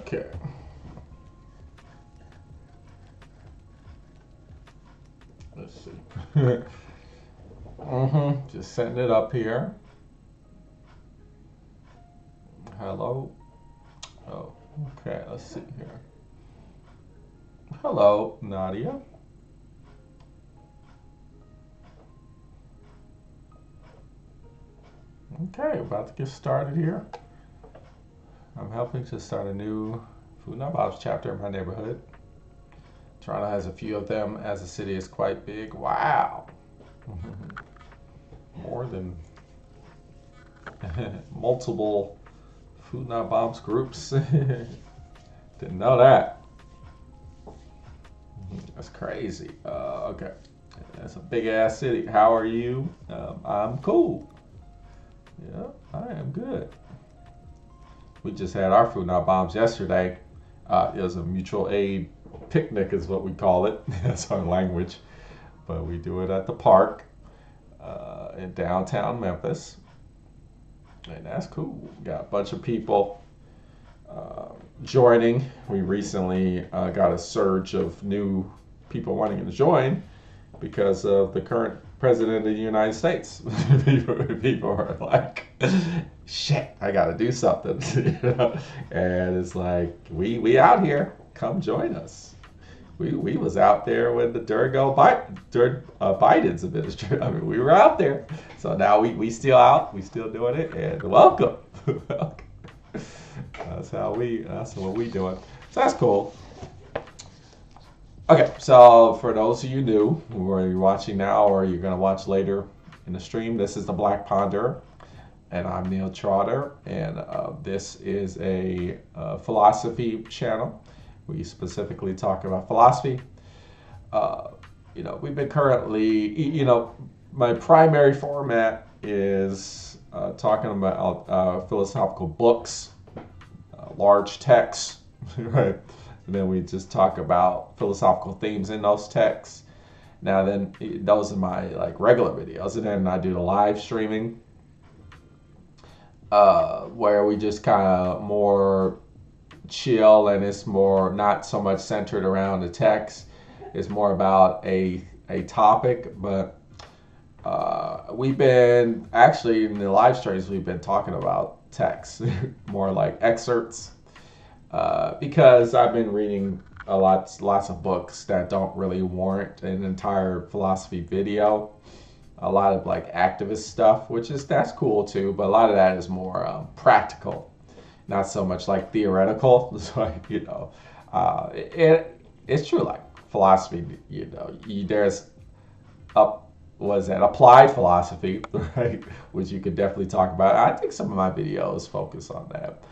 Okay. Let's see. Just setting it up here. Hello. Oh, okay. Let's see here. Hello, Nadia. Okay, about to get started here. I'm helping to start a new Food Not Bob's chapter in my neighborhood. Toronto has a few of them as the city is quite big. Wow. More than multiple Food Not Bob's groups. Didn't know that. That's crazy. Okay. That's a big ass city. How are you? I'm cool. Yeah, I am good. We just had our Food Not Bombs yesterday. It was a mutual aid picnic is what we call it. That's our language. But we do it at the park in downtown Memphis. And that's cool. We got a bunch of people joining. We recently got a surge of new people wanting to join because of the current president of the United States. People are like, shit, I gotta do something. And it's like, we out here, come join us. We was out there when the during Biden's administration. I mean, we were out there. So now we still out, we still doing it, and welcome. That's what we doing. So that's cool. Okay, so for those of you new who are watching now or you're going to watch later in the stream, this is the Black Ponderer, and I'm Neil Trotter, and this is a philosophy channel. We specifically talk about philosophy. We've been currently, my primary format is talking about philosophical books, large texts, right? And then we just talk about philosophical themes in those texts. Now then, those are my regular videos, and then I do the live streaming, where we just kind of more chill, and it's more not so much centered around the text. It's more about a topic, but we've been actually in the live streams we've been talking about text, more like excerpts. Because I've been reading lots of books that don't really warrant an entire philosophy video. A lot of activist stuff, that's cool too, but a lot of that is more practical, not so much theoretical. So it's true. Philosophy, there's applied philosophy, right? Which you could definitely talk about. I think some of my videos focus on that.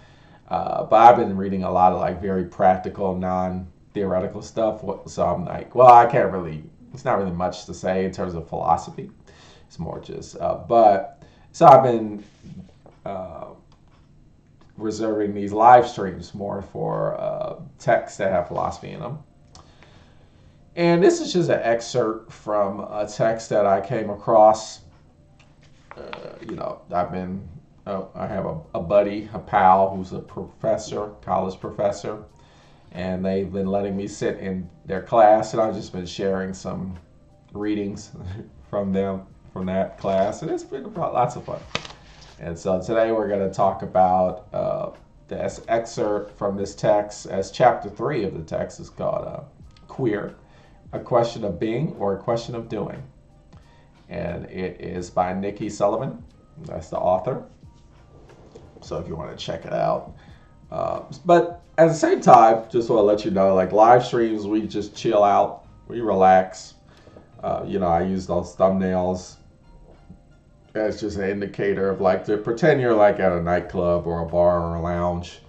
But I've been reading a lot of very practical, non-theoretical stuff. So I'm I can't really, it's not really much to say in terms of philosophy. It's more just, so I've been reserving these live streams more for texts that have philosophy in them. And this is just an excerpt from a text that I came across. I have a buddy, a pal, who's a professor, college professor, and they've been letting me sit in their class, and I've just been sharing some readings from that class, and it's been lots of fun. And so today we're going to talk about the excerpt from this text, as chapter 3 of the text is called Queer, a question of being or a question of doing. And it is by Nikki Sullivan. That's the author. So if you want to check it out. But at the same time, just want to let you know, live streams, we just chill out, we relax. I use those thumbnails as just an indicator of to pretend you're at a nightclub or a bar or a lounge.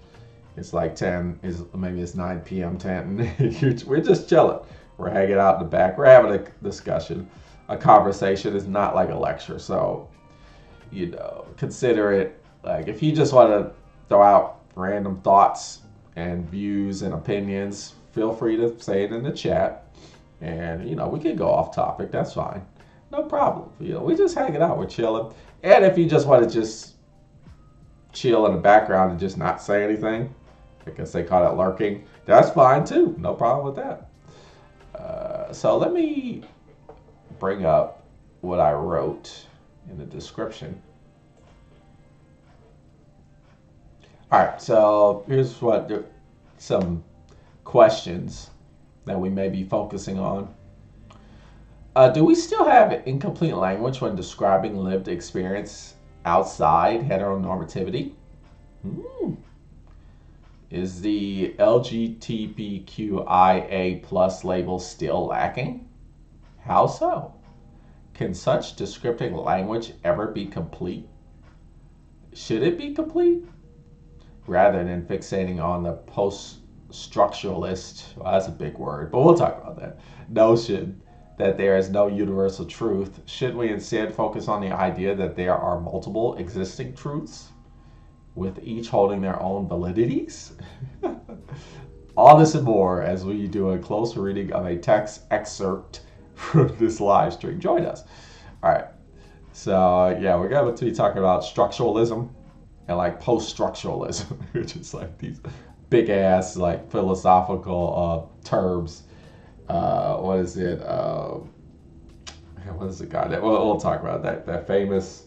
It's 10, maybe it's 9 p.m. 10. We're just chilling. We're hanging out in the back. We're having a discussion, a conversation. It's not like a lecture. So, consider it if you just want to throw out random thoughts and views and opinions, feel free to say it in the chat. And, we can go off topic. That's fine. No problem. We're just hanging out. We're chilling. And if you just want to just chill in the background and just not say anything, I guess they call it lurking. That's fine too. No problem with that. So let me bring up what I wrote in the description. All right, so here's some questions that we may be focusing on. Do we still have incomplete language when describing lived experience outside heteronormativity? Is the LGTBQIA plus label still lacking? How so? Can such descriptive language ever be complete? Should it be complete? Rather than fixating on the poststructuralist, well, that's a big word, but we'll talk about that, notion that there is no universal truth, should we instead focus on the idea that there are multiple existing truths, with each holding their own validities? All this and more as we do a close reading of a text excerpt from this live stream. Join us. All right. So, yeah, we're going to be talking about structuralism and like post-structuralism, which is like these big ass like philosophical terms. What is it? What is the guy that we'll talk about that famous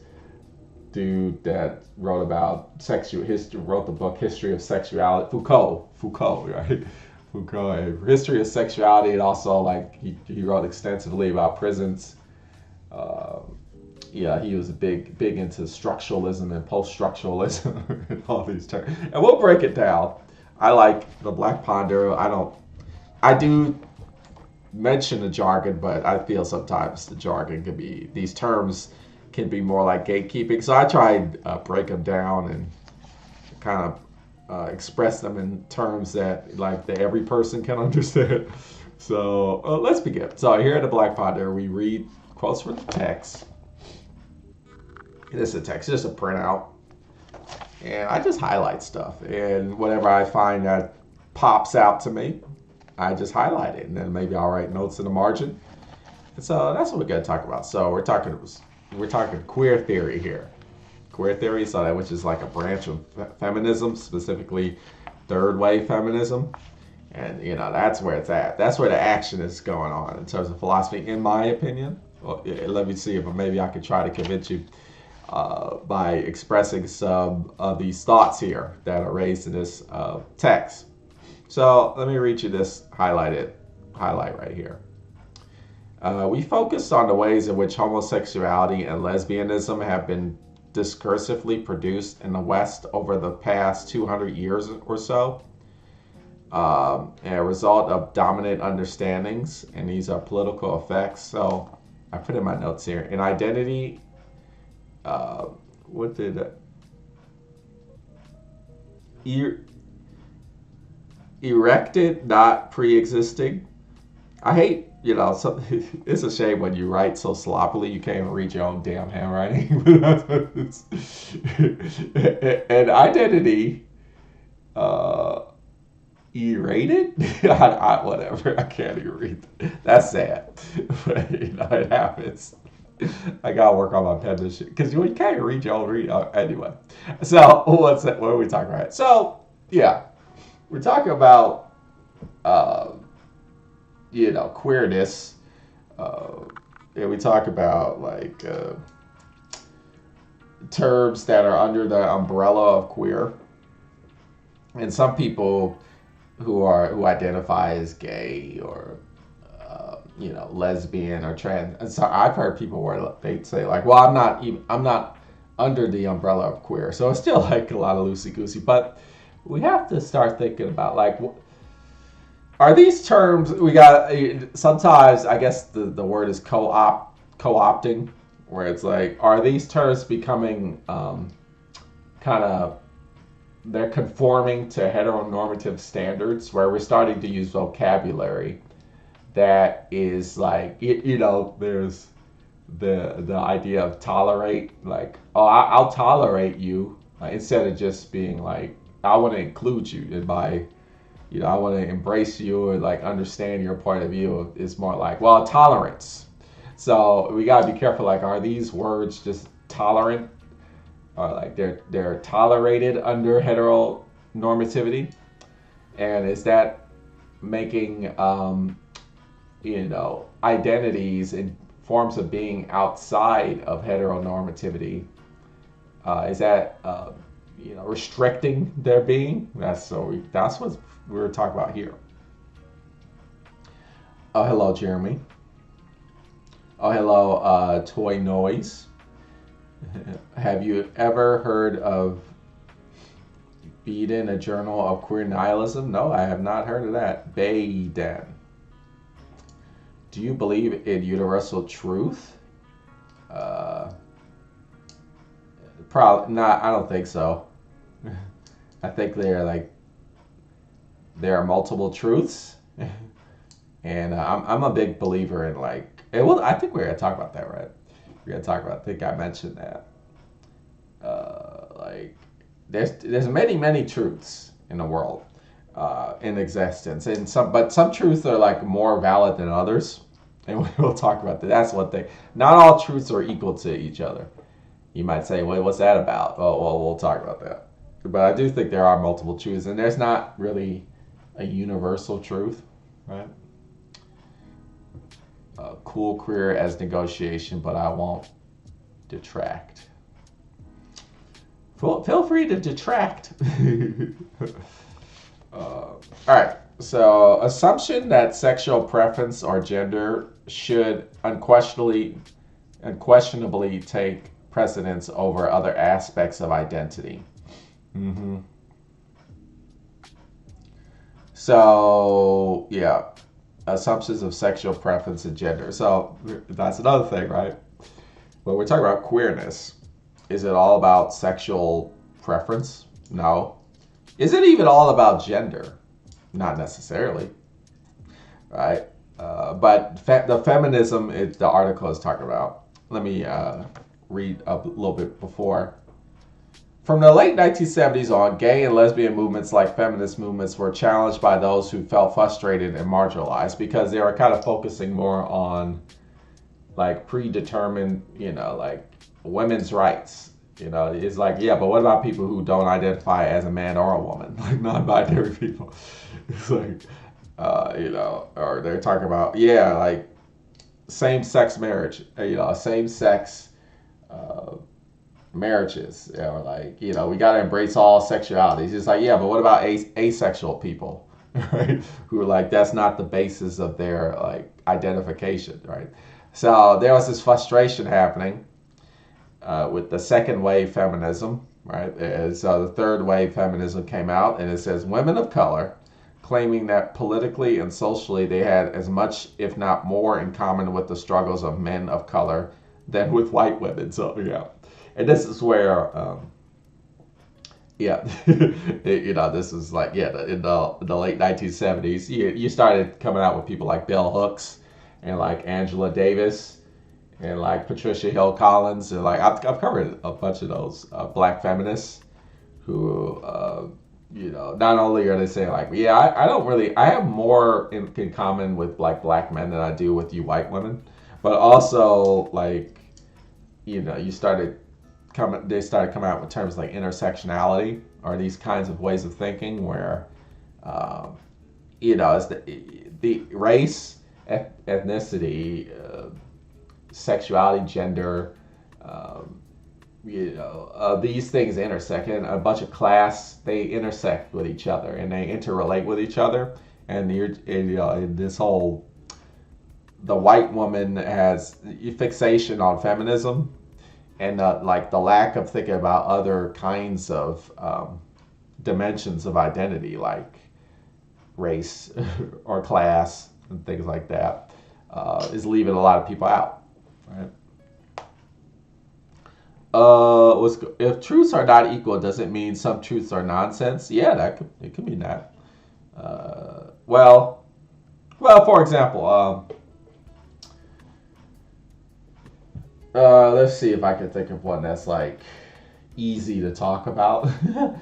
dude that wrote about sexual history, wrote the book History of Sexuality, Foucault, right? Foucault, History of Sexuality, and also like he wrote extensively about prisons. Yeah, he was big into structuralism and post-structuralism and all these terms. And we'll break it down. I like the Black Ponderer. I do mention the jargon, but I feel sometimes the jargon can be, these terms can be more like gatekeeping. So I try and break them down and kind of express them in terms that every person can understand. So let's begin. So here at the Black Ponderer, we read quotes from the text. This is a text, just a printout. And I just highlight stuff. And whatever I find that pops out to me, I just highlight it. And then maybe I'll write notes in the margin. And so that's what we're going to talk about. So we're talking queer theory here. Queer theory, which is like a branch of feminism, specifically third wave feminism. And, that's where it's at. That's where the action is going on in terms of philosophy, in my opinion. Well, let me see if maybe I could try to convince you by expressing some of these thoughts here that are raised in this text. So let me read you this highlight right here. We focused on the ways in which homosexuality and lesbianism have been discursively produced in the West over the past 200 years or so, a result of dominant understandings, and these are political effects. So I put in my notes here. In identity, what did erected, not pre-existing. I hate, it's a shame when you write so sloppily you can't even read your own damn handwriting. And identity, E-rated? Whatever, I can't even read that. That's sad. But, it happens. I gotta work on my penmanship because you can't read your own read. Anyway, so what are we talking about? So yeah, we're talking about queerness, and we talk about terms that are under the umbrella of queer, and some people who identify as gay or lesbian or trans. And so I've heard people where they say well, I'm not under the umbrella of queer. So it's still a lot of loosey-goosey, but we have to start thinking about are these terms, sometimes I guess the word is co-opting, where it's are these terms becoming they're conforming to heteronormative standards, where we're starting to use vocabulary that is there's the idea of tolerate, I'll tolerate you, instead of just being I want to include you in my, I want to embrace you or understand your point of view. It's more tolerance. So we gotta be careful. Are these words just tolerant, or they're tolerated under heteronormativity? And is that making, identities and forms of being outside of heteronormativity? Is that, restricting their being? That's what we're talking about here. Oh, hello, Jeremy. Oh, hello, Toy Noise. Have you ever heard of Beeden, a journal of queer nihilism? No, I have not heard of that. Beeden. Do you believe in universal truth? Probably not. I don't think so. I think there are multiple truths, and I'm a big believer in I think we're gonna talk about that, right? We're gonna talk about. I think I mentioned that. There's many truths in the world, in existence, and some truths are more valid than others, and we'll talk about that. That's one thing. Not all truths are equal to each other. You might say, wait, what's that about? Oh, well, we'll talk about that. But I do think there are multiple truths, and there's not really a universal truth, right? Cool queer as negotiation, but I won't detract. Feel free to detract. All right. So, assumption that sexual preference or gender should unquestionably take precedence over other aspects of identity. Mm-hmm. So, yeah, assumptions of sexual preference and gender. So, that's another thing, right? When we're talking about queerness, is it all about sexual preference? No. Is it even all about gender? Not necessarily, right? But the feminism the article is talking about. Let me read a little bit before. From the late 1970s on, gay and lesbian movements like feminist movements were challenged by those who felt frustrated and marginalized because they were kind of focusing more on predetermined, women's rights. It's but what about people who don't identify as a man or a woman, non-binary people? It's or they're talking about, same-sex marriage, same-sex marriages, we got to embrace all sexualities. It's but what about asexual people, right? Who are that's not the basis of their identification, right? So there was this frustration happening with the second wave feminism, right? And so the third wave feminism came out, and it says women of color claiming that politically and socially they had as much, if not more, in common with the struggles of men of color than with white women. So and this is where this is in the late 1970s you started coming out with people like Bell Hooks and Angela Davis and Patricia Hill Collins, and I've covered a bunch of those black feminists who not only are they saying I have more in common with black men than I do with you white women, but also they started coming out with terms like intersectionality, or these kinds of ways of thinking where it's the race, ethnicity, sexuality, gender, these things intersect, and a bunch of class, they intersect with each other and they interrelate with each other. And in this whole, the white woman has fixation on feminism, and the lack of thinking about other kinds of dimensions of identity, like race or class and things like that, is leaving a lot of people out, right? If truths are not equal, does it mean some truths are nonsense? Yeah, it could mean that. Well, for example, let's see if I can think of one that's easy to talk about. It's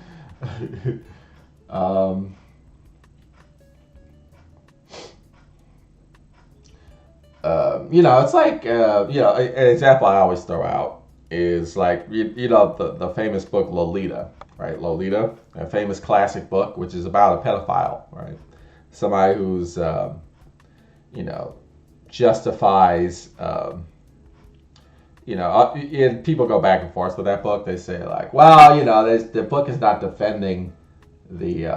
an example I always throw out is the famous book Lolita, right? Lolita, a famous classic book, which is about a pedophile, right? Somebody who's, justifies, and people go back and forth with that book. They say like, well, the book is not defending the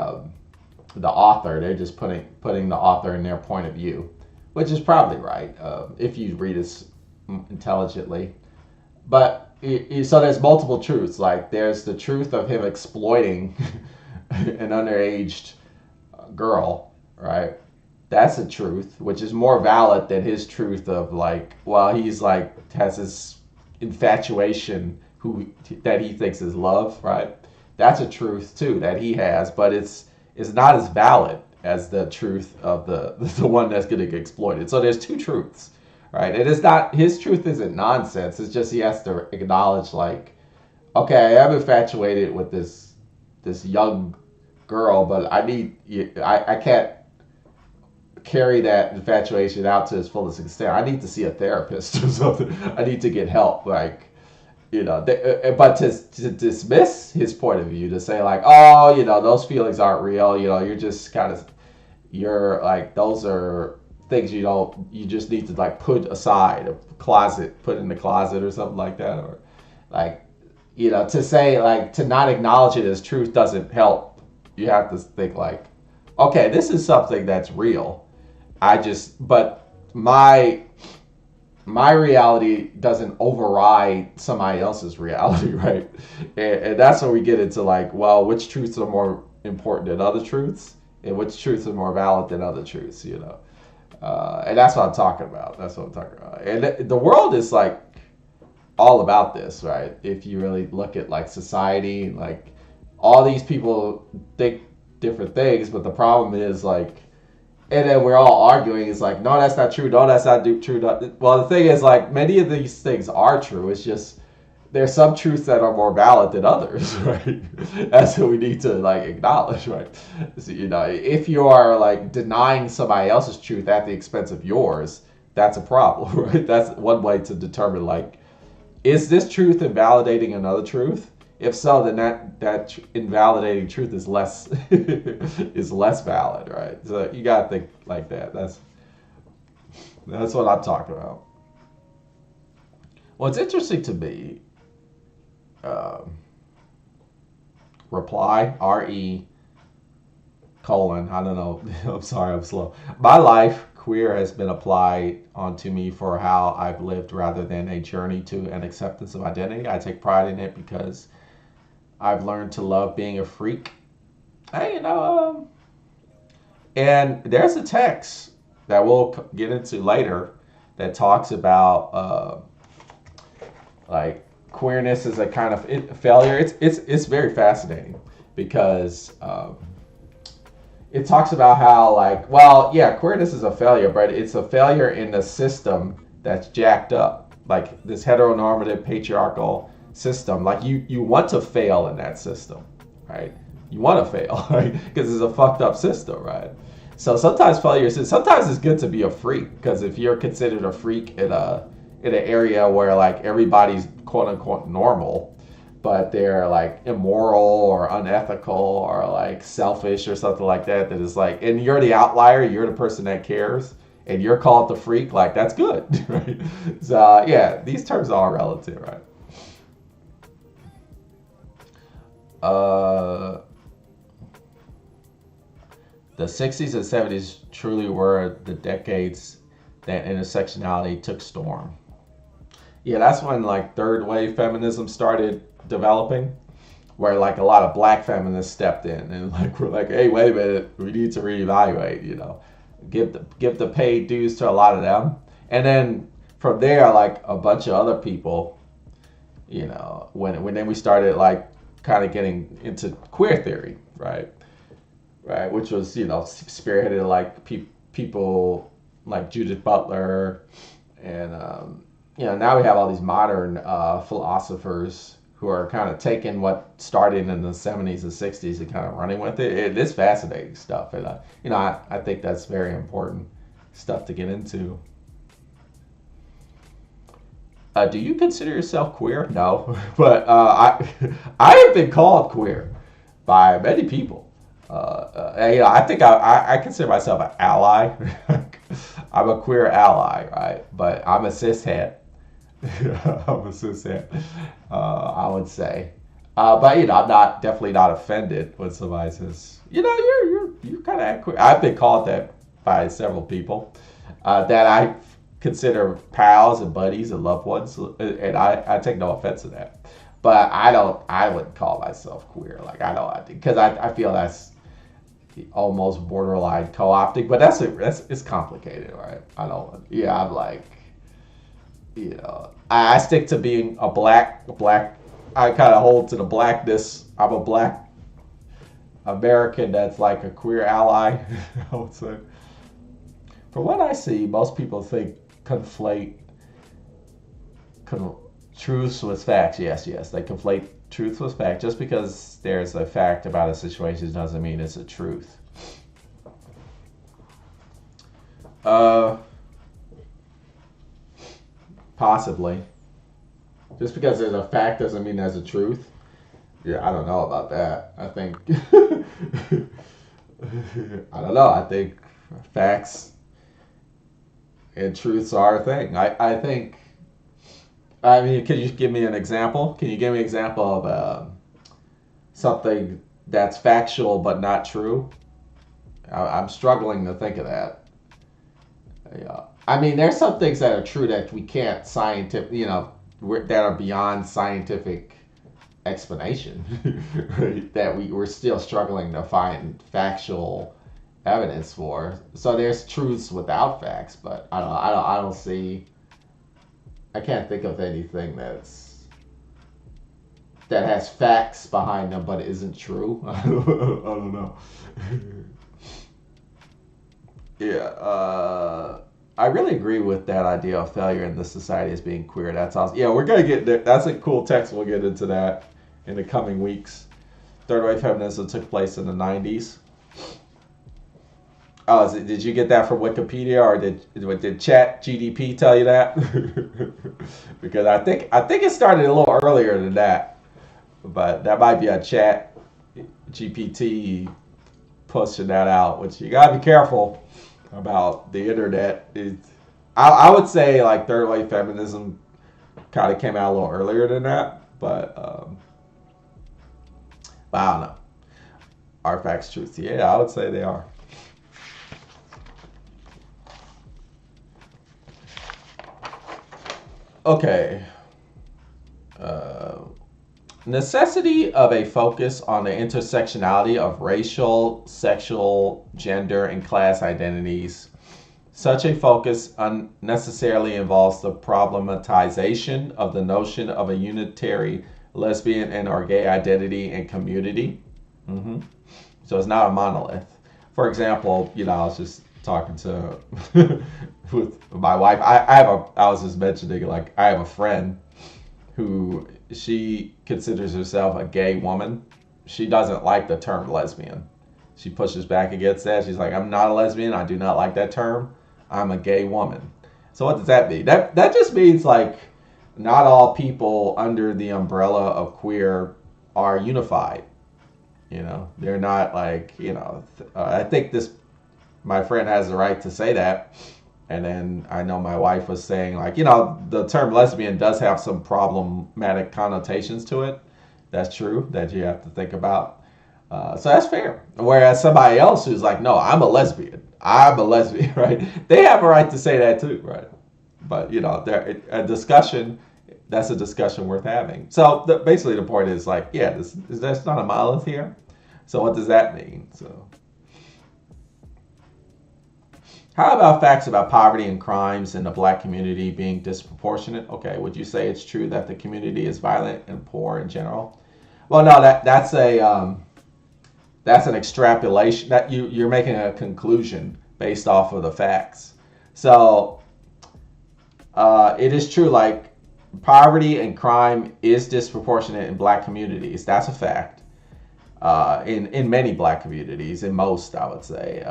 author. They're just putting the author in their point of view, which is probably right if you read it intelligently. But so there's multiple truths. Like there's the truth of him exploiting an underage girl, right? That's a truth, which is more valid than his truth of like, well, he's like has this infatuation that he thinks is love, right? That's a truth too that he has, but it's not as valid as the truth of the one that's going to get exploited. So there's two truths, right? And it's not, his truth isn't nonsense. It's just he has to acknowledge like, okay, I'm infatuated with this young girl, but I can't carry that infatuation out to its fullest extent. I need to see a therapist or something. I need to get help, like, but to dismiss his point of view, to say like, oh, those feelings aren't real, you're just you're like, those are things you just need to like put aside, put in the closet or something like that, or like, to say like, to not acknowledge it as truth doesn't help. You have to think like, okay, this is something that's real. But my reality doesn't override somebody else's reality, right? And that's where we get into like, well, which truths are more important than other truths, and which truths are more valid than other truths, and that's what I'm talking about. And the world is like all about this, right? If you really look at like society, like all these people think different things, but the problem is like, and then we're all arguing. It's like, no, that's not true. No, that's not true. Well, the thing is, like, many of these things are true. It's just there's some truths that are more valid than others, right? That's what we need to like acknowledge, right? So, if you are like denying somebody else's truth at the expense of yours, that's a problem, right? That's one way to determine like, is this truth invalidating another truth? If so, then that invalidating truth is less valid, right? So you gotta think like that. That's what I'm talking about. Well, it's interesting to me. Reply RE : I don't know. I'm sorry, I'm slow. My life queer has been applied onto me for how I've lived rather than a journey to an acceptance of identity. I take pride in it because I've learned to love being a freak. And there's a text that we'll get into later that talks about like queerness is a kind of failure. It's very fascinating because it talks about how like, well, yeah, queerness is a failure, but it's a failure in the system that's jacked up, like this heteronormative patriarchal system. Like you want to fail in that system, right? You want to fail, right? Because it's a fucked up system, right? So sometimes sometimes it's good to be a freak, because if you're considered a freak in an area where like everybody's quote unquote normal, but they're like immoral or unethical or like selfish or something like that, that is like, and you're the outlier, you're the person that cares, and you're called the freak, like that's good, right? So yeah, these terms are relative, right? The 60s and 70s truly were the decades that intersectionality took storm. Yeah, that's when like third wave feminism started developing, where like a lot of black feminists stepped in and like we're like, hey, wait a minute, we need to reevaluate, give the paid dues to a lot of them, and then from there like a bunch of other people, when then we started like kind of getting into queer theory, right, which was spearheaded like people like Judith Butler, and now we have all these modern philosophers who are kind of taking what started in the 70s and 60s and kind of running with it. It is fascinating stuff, and I think that's very important stuff to get into. Do you consider yourself queer? No, but I have been called queer by many people. I think I consider myself an ally. I'm a queer ally, right? But I'm a cishet. I'm a cishet. I would say. But I'm not definitely not offended when somebody says, you're kind of queer. I've been called that by several people that I consider pals and buddies and loved ones, and I take no offense to that. But I wouldn't call myself queer. Like I don't, because I feel that's almost borderline co-opting. But that's it's complicated, right? I don't. Yeah, I'm like, I stick to being a black. I kind of hold to the blackness. I'm a black American that's like a queer ally. I would say. From what I see, most people conflate truths with facts. Yes, they conflate truth with fact. Just because there's a fact about a situation doesn't mean it's a truth. Possibly. Just because there's a fact doesn't mean there's a truth. Yeah, I don't know about that. I think I don't know. I think facts and truths are a thing. I think. I mean, can you give me an example? Can you give me an example of something that's factual but not true? I'm struggling to think of that. Yeah. I mean, there's some things that are true that we can't that are beyond scientific explanation. That we're still struggling to find factual evidence for. So there's truths without facts, but I don't see. I can't think of anything that has facts behind them, but it isn't true. I don't know. Yeah, I really agree with that idea of failure in the society as being queer. That sounds. Yeah, we're gonna get there. That's a cool text. We'll get into that in the coming weeks. Third wave feminism took place in the 90s. Oh, did you get that from Wikipedia, or did Chat GDP tell you that? Because I think it started a little earlier than that, but that might be a Chat GPT pushing that out. Which you gotta be careful about the internet. I would say like third wave feminism kind of came out a little earlier than that, but I don't know. Are facts truth? Yeah, I would say they are. Okay. Necessity of a focus on the intersectionality of racial, sexual, gender, and class identities. Such a focus unnecessarily involves the problematization of the notion of a unitary lesbian and or gay identity and community. So it's not a monolith. For example, I was just talking to with my wife. I was just mentioning, like, I have a friend who she considers herself a gay woman. She doesn't like the term lesbian. She pushes back against that. She's like, I'm not a lesbian. I do not like that term. I'm a gay woman. So what does that mean? That just means like not all people under the umbrella of queer are unified. They're not like, I think my friend has the right to say that. And then I know my wife was saying, like, the term lesbian does have some problematic connotations to it. That's true, that you have to think about. So that's fair. Whereas somebody else who's like, no, I'm a lesbian, right? They have a right to say that too, right? But, a discussion, that's a discussion worth having. So basically the point is like, yeah, there's not a monolith here. So what does that mean? So how about facts about poverty and crimes in the Black community being disproportionate? Okay, would you say it's true that the community is violent and poor in general? Well, no, that's an extrapolation. That you're making a conclusion based off of the facts. So it is true, like, poverty and crime is disproportionate in Black communities. That's a fact. In many Black communities, in most, I would say.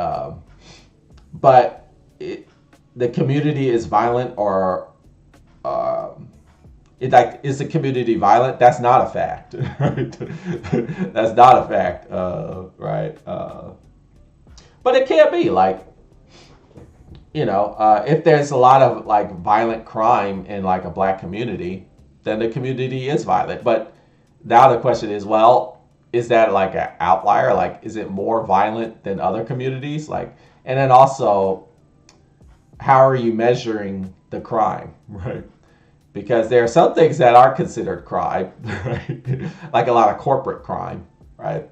But the community is violent or like, is the community violent? That's not a fact, right? That's not a fact, right? But it can be like, if there's a lot of like violent crime in like a black community, then the community is violent. But now the question is, well, is that like an outlier? Like, is it more violent than other communities? Like, and then also, how are you measuring the crime, right? Because there are some things that are considered crime, right? Like a lot of corporate crime, right?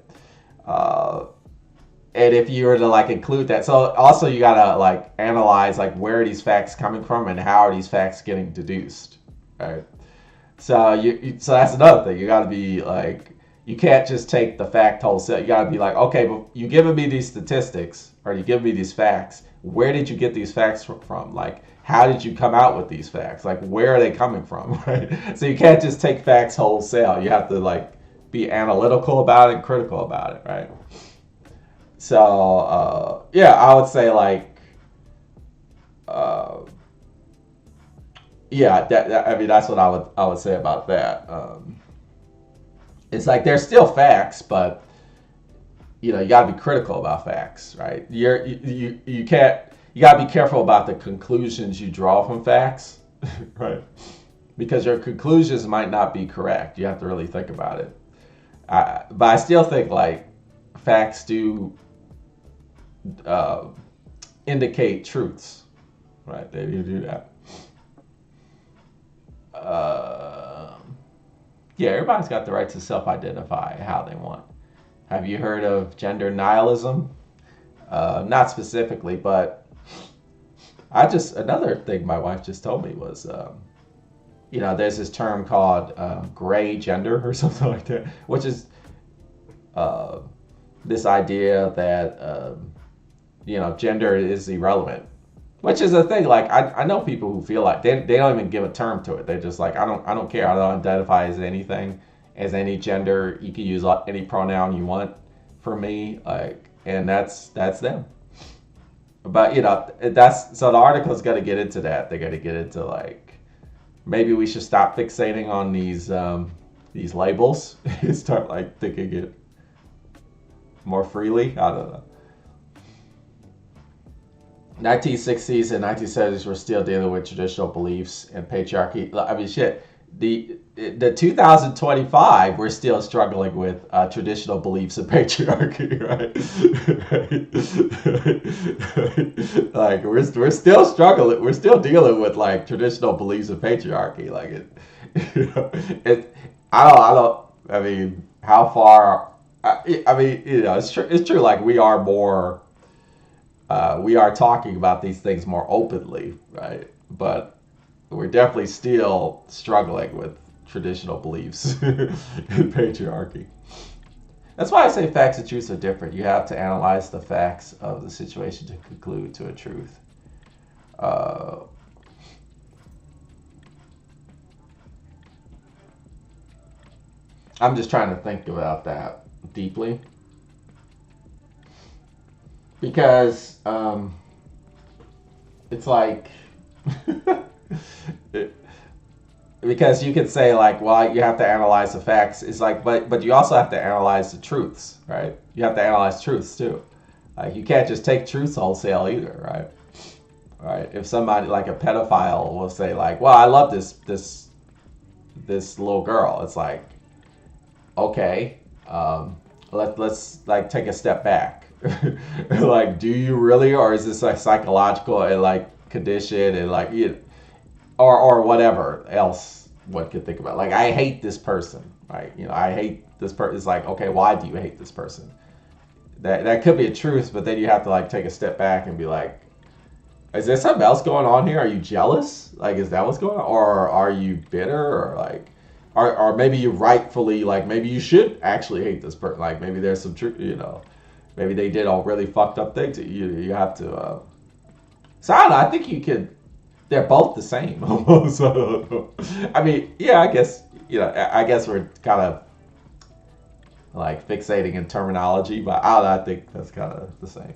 And if you were to like include that, so also you gotta like analyze like where are these facts coming from and how are these facts getting deduced, right? So so that's another thing. You gotta be like, you can't just take the fact wholesale. You gotta be like, okay, but you giving me these statistics or you giving me these facts. Where did you get these facts from? Like, how did you come out with these facts? Like, where are they coming from? Right? So you can't just take facts wholesale. You have to like be analytical about it and critical about it, right? So yeah, I would say like yeah, I mean that's what I would say about that. It's like there's still facts, but you got to be critical about facts, right? You can't, you got to be careful about the conclusions you draw from facts, right? Because your conclusions might not be correct. You have to really think about it. But I still think like facts do indicate truths, right? They do that. Yeah, everybody's got the right to self-identify how they want. Have you heard of gender nihilism? Not specifically, but another thing my wife just told me was, there's this term called gray gender or something like that, which is this idea that, gender is irrelevant, which is a thing. Like, I know people who feel like they don't even give a term to it. They're just like, I don't care. I don't identify as anything, as any gender. You can use any pronoun you want for me, like, and that's them. But so the article's got to get into that. They got to get into like, maybe we should stop fixating on these labels and start like thinking it more freely. I don't know. 1960s and 1970s were still dealing with traditional beliefs and patriarchy. I mean, shit. The 2025, we're still struggling with traditional beliefs and patriarchy, right? Like we're still struggling. We're still dealing with like traditional beliefs and patriarchy. Like I don't. I mean, how far? I mean, it's true. It's true. Like we are more. We are talking about these things more openly, right? But we're definitely still struggling with traditional beliefs and patriarchy. That's why I say facts and truths are different. You have to analyze the facts of the situation to conclude to a truth. I'm just trying to think about that deeply. Because it's like... because you could say like, well, you have to analyze the facts. It's like, but you also have to analyze the truths, right? You have to analyze truths too. Like you can't just take truths wholesale either, right? Right? If somebody like a pedophile will say like, well, I love this little girl. It's like, okay, let's like take a step back. Like, do you really, or is this like psychological and like condition and like or whatever else one could think about. Like, I hate this person, right? I hate this person. It's like, okay, why do you hate this person? That could be a truth, but then you have to like take a step back and be like, is there something else going on here? Are you jealous? Like, is that what's going on? Or are you bitter? Or like, or maybe you rightfully, like, maybe you should actually hate this person. Like, maybe there's some truth, maybe they did all really fucked up things. You have to, so I don't know, I think you could, they're both the same almost. I mean, yeah, I guess, I guess we're kind of like fixating in terminology, but I think that's kind of the same.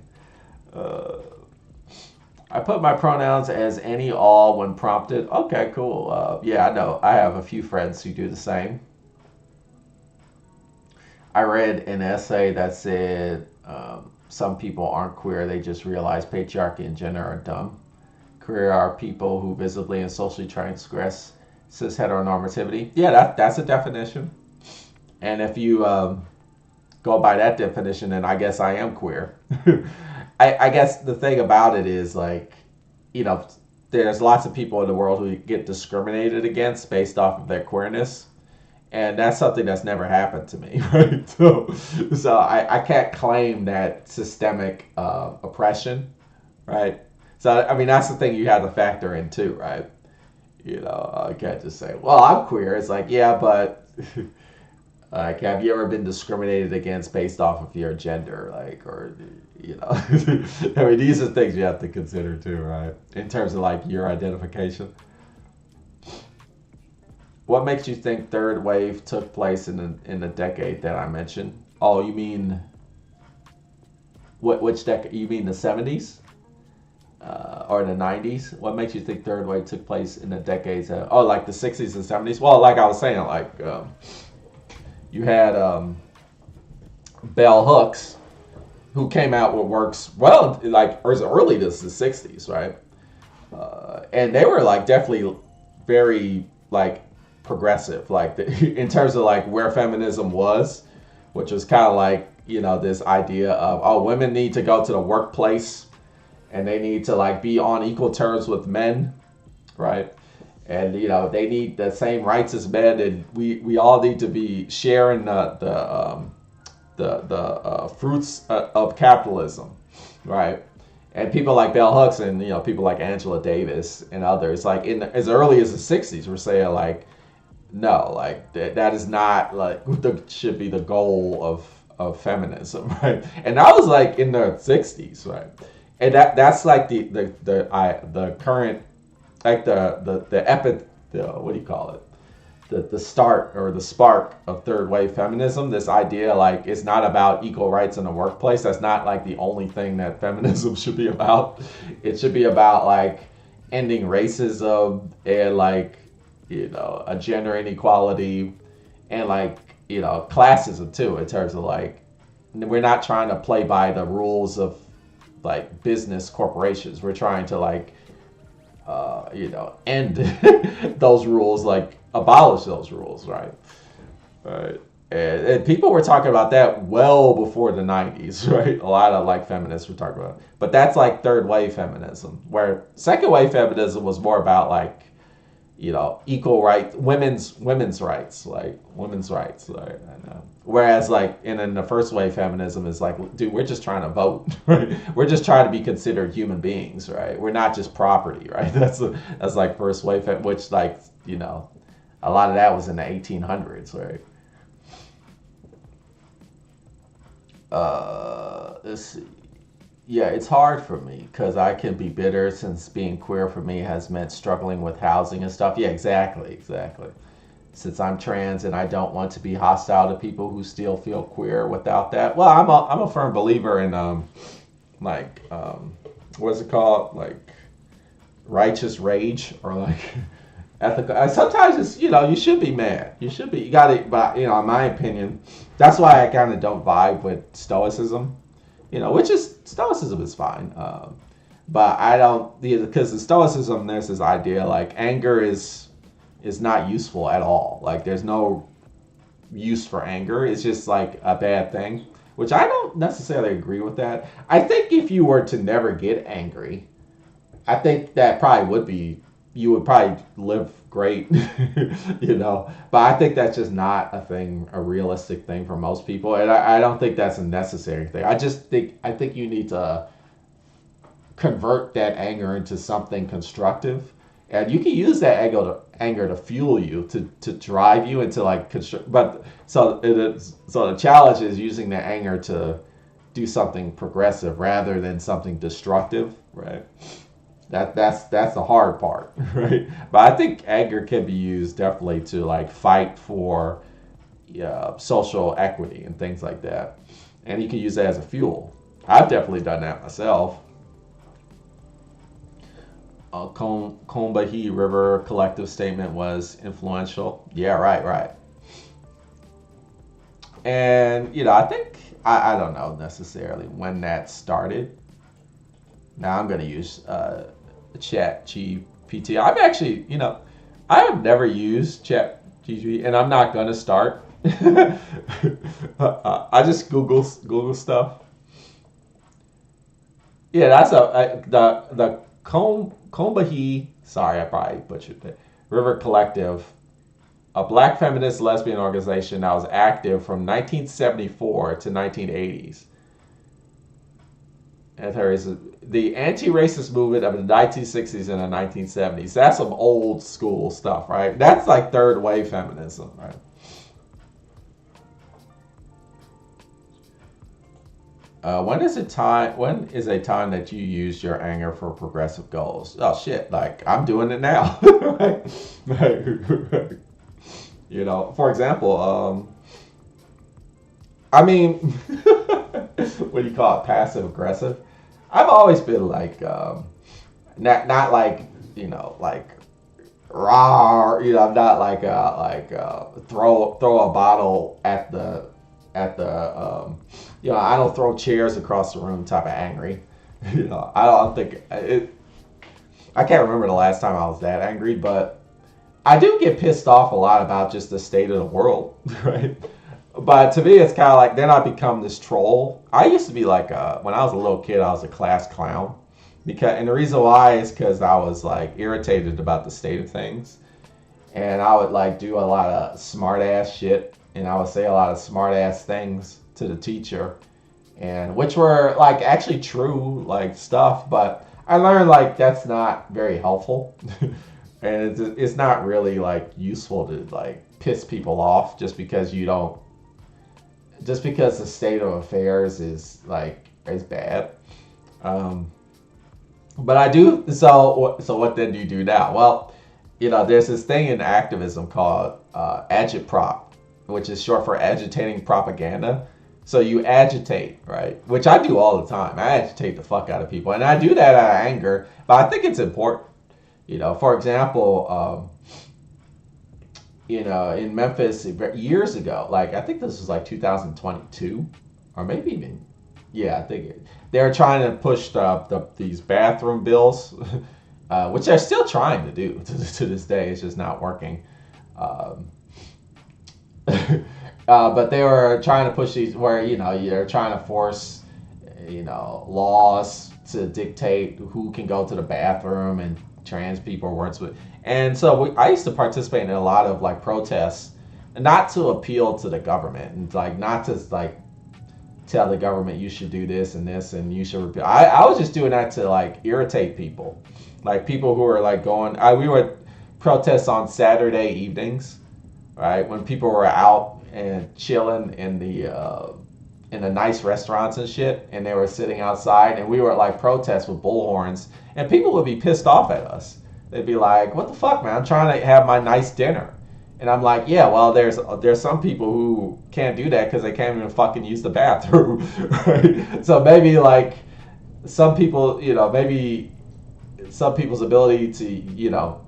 I put my pronouns as any, all when prompted. Okay, cool. Yeah, I know. I have a few friends who do the same. I read an essay that said some people aren't queer, they just realize patriarchy and gender are dumb. Queer are people who visibly and socially transgress cis heteronormativity. Yeah, that's a definition. And if you go by that definition, then I guess I am queer. I guess the thing about it is, like, you know, there's lots of people in the world who get discriminated against based off of their queerness. And that's something that's never happened to me, right? So I can't claim that systemic oppression, right? So, I mean, that's the thing you have to factor in too, right? You know, I can't just say, well, I'm queer. It's like, yeah, but like, have you ever been discriminated against based off of your gender? Like, or, you know, I mean, these are things you have to consider too, right? In terms of like your identification. What makes you think third wave took place in the decade that I mentioned? Oh, you mean which decade? You mean the 70s or the 90s? What makes you think third wave took place in the decades? Like the 60s and 70s? Well, like I was saying, like you had bell hooks who came out with works like as early as the 60s, right? And they were like definitely very like progressive, like in terms of like where feminism was, which was kind of like, you know, this idea of women need to go to the workplace and they need to like be on equal terms with men, right? And you know, they need the same rights as men, and we all need to be sharing the fruits of capitalism, right? And people like bell hooks and, you know, people like Angela Davis and others, like as early as the 60s, were saying like, no, like that is not like should be the goal of feminism, right? And that was like in the 60s, right? And that's like the current, like what do you call it? The start or the spark of third wave feminism. This idea like it's not about equal rights in the workplace. That's not like the only thing that feminism should be about. It should be about like ending racism and like, you know, a gender inequality and like, you know, classism too, in terms of like, we're not trying to play by the rules of like business corporations. We're trying to like, you know, end those rules, like abolish those rules, right? Right. And people were talking about that well before the 90s, right? A lot of like feminists were talking about it. But that's like third wave feminism, where second wave feminism was more about like, you know, equal rights, women's rights, like women's rights, like, I know. Whereas like in the first wave feminism is like, dude, we're just trying to vote, right? We're just trying to be considered human beings, right? We're not just property, right? That's like first wave, which like, you know, a lot of that was in the 1800s, right? Let's see. Yeah, it's hard for me because I can be bitter since being queer for me has meant struggling with housing and stuff. Yeah, exactly. Since I'm trans and I don't want to be hostile to people who still feel queer without that. Well, I'm a firm believer in what's it called? Like righteous rage or like ethical. Sometimes it's, you know, you should be mad. You got it, but you know, in my opinion, that's why I kind of don't vibe with stoicism. You know, which is, stoicism is fine, but I don't, because in stoicism there's this idea like anger is not useful at all. Like there's no use for anger. It's just like a bad thing, which I don't necessarily agree with that. I think if you were to never get angry, I think that probably would be, you would probably live great, you know, but I think that's just not a realistic thing for most people. And I don't think that's a necessary thing. I think you need to convert that anger into something constructive. And you can use that anger to fuel you, to drive you into like but so the challenge is using that anger to do something progressive rather than something destructive, right? That's the hard part, right? But I think anger can be used definitely to like fight for social equity and things like that, and you can use that as a fuel. I've definitely done that myself. Combahee River collective statement was influential. Yeah, right. And, I think, I don't know necessarily when that started. Now I'm going to use Chat GPT. I'm actually, I have never used Chat GPT, and I'm not going to start. I just Google stuff. Yeah, that's the Combahee. Sorry, I probably butchered it. River Collective, a black feminist lesbian organization that was active from 1974 to 1980s. And there is the anti-racist movement of the 1960s and the 1970s. That's some old school stuff, right? That's like third wave feminism, right? When is a time that you use your anger for progressive goals? Oh shit, like I'm doing it now. Right? For example, I mean, what do you call it? Passive aggressive. I've always been like, not like, like raw. I'm not like throw a bottle at the. I don't throw chairs across the room type of angry. I don't think it. I can't remember the last time I was that angry, but I do get pissed off a lot about just the state of the world, right? But to me, it's kind of like then I become this troll. I used to be like when I was a little kid, I was a class clown, and the reason why is because I was like irritated about the state of things, and I would like do a lot of smart ass shit, and I would say a lot of smart ass things to the teacher, and which were like actually true like stuff, but I learned like that's not very helpful. And it's not really like useful to like piss people off just because the state of affairs is bad. But I do, so what then do you do now? Well, there's this thing in activism called agitprop, which is short for agitating propaganda. So you agitate, right? Which I do all the time. I agitate the fuck out of people. And I do that out of anger, but I think it's important. For example, in Memphis years ago, like I think this was like 2022, or maybe even, I think they were trying to push these bathroom bills, which they're still trying to do to this day. It's just not working. But they were trying to push these where, you're trying to force, laws to dictate who can go to the bathroom, and trans people weren't. And so I used to participate in a lot of like protests, not to appeal to the government and like not to like tell the government you should do this and this and you should repeal. I was just doing that to like irritate people, like people who are like we would protest on Saturday evenings, right, when people were out and chilling in the nice restaurants and shit, and they were sitting outside, and we were like protest with bullhorns, and people would be pissed off at us. They'd be like, "What the fuck, man? I'm trying to have my nice dinner." And I'm like, "Yeah, well, there's some people who can't do that because they can't even fucking use the bathroom." Right? So maybe like some people, maybe some people's ability to,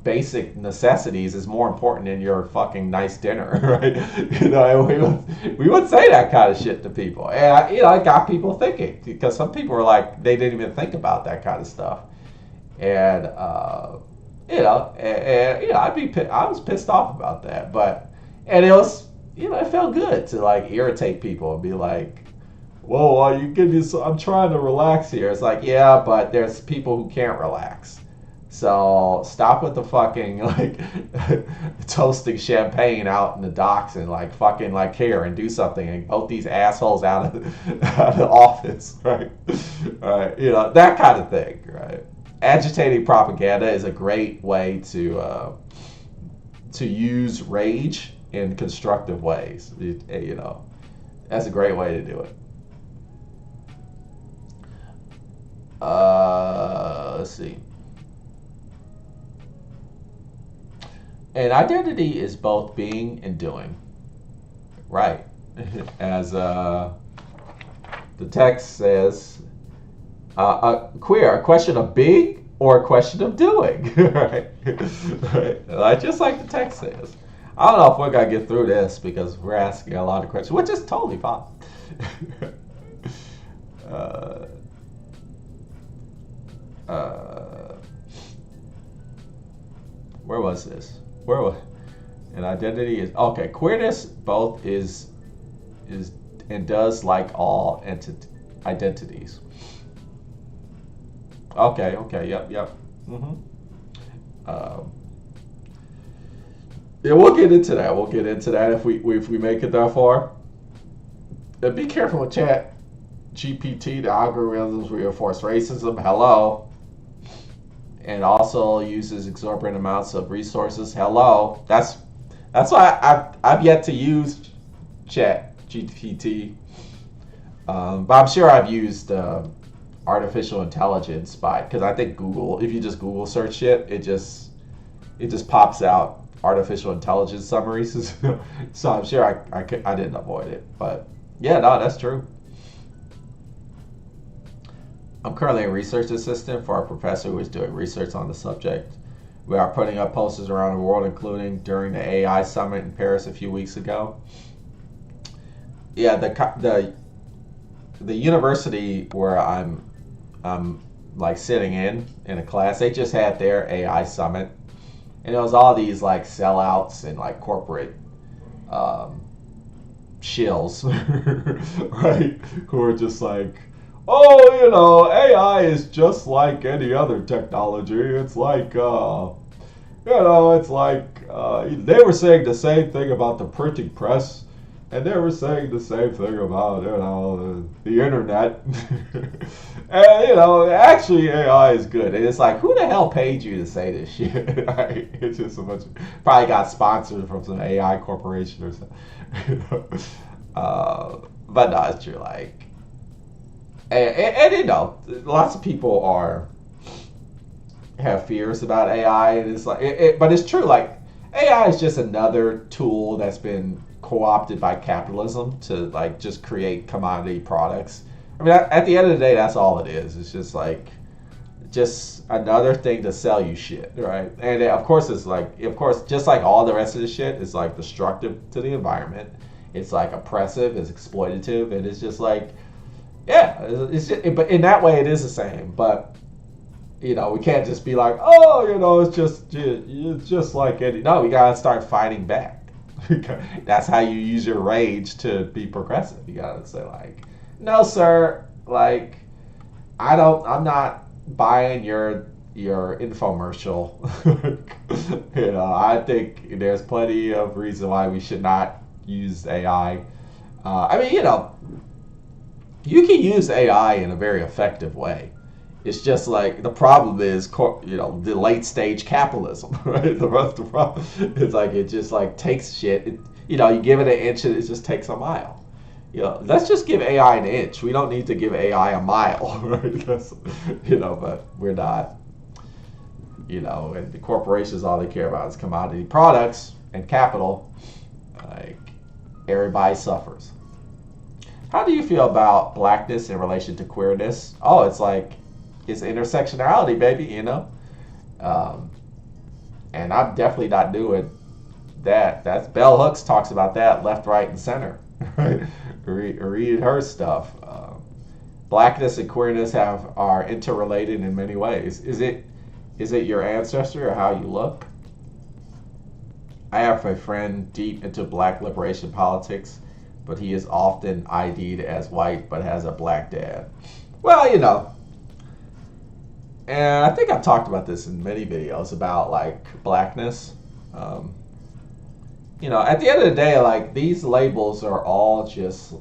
basic necessities is more important than your fucking nice dinner, right? And we would say that kind of shit to people, and I got people thinking, because some people were like they didn't even think about that kind of stuff, and I was pissed off about that, and it was, it felt good to like irritate people and be like, "Whoa, you give me I'm trying to relax here." It's like, yeah, but there's people who can't relax. So stop with the fucking like toasting champagne out in the docks and like fucking like here and do something and vote these assholes out of the office, right? All right, that kind of thing, right? Agitating propaganda is a great way to use rage in constructive ways. That's a great way to do it. Let's see. And identity is both being and doing. Right. As the text says, queer, a question of being or a question of doing, right? Right? Just like the text says. I don't know if we're going to get through this because we're asking a lot of questions, which is totally fine. Where was this? Where was an identity is okay. Queerness both is and does like all identities. Okay. Yep. Um, yeah, we'll get into that. We'll get into that if we make it that far. And be careful with Chat GPT. The algorithms reinforce racism. Hello. And also uses exorbitant amounts of resources. Hello. That's why I've yet to use Chat GPT. But I'm sure I've used artificial intelligence because I think Google, if you just Google search it, it just pops out artificial intelligence summaries. So I'm sure I didn't avoid it. But yeah, no, that's true. I'm currently a research assistant for a professor who is doing research on the subject. We are putting up posters around the world, including during the AI summit in Paris a few weeks ago. Yeah, the university where I'm like sitting in a class, they just had their AI summit, and it was all these like sellouts and like corporate shills, right? Who are just like, oh, you know, AI is just like any other technology. It's like, it's like they were saying the same thing about the printing press, and they were saying the same thing about, the internet. And, actually AI is good. And it's like, who the hell paid you to say this shit? Right? It's just probably got sponsored from some AI corporation or something. But no, it's true. Like, and lots of people have fears about AI, and it's like, but it's true. Like, AI is just another tool that's been co-opted by capitalism to like just create commodity products. I mean, at the end of the day, that's all it is. It's just like, just another thing to sell you shit, right? And of course, just like all the rest of the shit, it's like destructive to the environment. It's like oppressive, it's exploitative, and it's just like, yeah, but in that way, it is the same. But we can't just be like, oh, it's just like any. No, we gotta start fighting back. That's how you use your rage to be progressive. You gotta say like, no, sir, like, I'm not buying your infomercial. I think there's plenty of reason why we should not use AI. I mean, you can use AI in a very effective way. It's just like the problem is, the late stage capitalism, right? The problem is like it just like takes shit. You give it an inch and it just takes a mile. Let's just give AI an inch. We don't need to give AI a mile, right? But we're not. And the corporations, all they care about is commodity products and capital. Like, everybody suffers. How do you feel about blackness in relation to queerness? Oh, it's like, it's intersectionality, baby, and I'm definitely not doing that. That's Bell Hooks talks about that left, right, and center. Right? Read her stuff. Blackness and queerness are interrelated in many ways. Is it your ancestry or how you look? I have a friend deep into black liberation politics, but he is often ID'd as white but has a black dad. Well, and I think I've talked about this in many videos about like blackness. At the end of the day, like, these labels are all just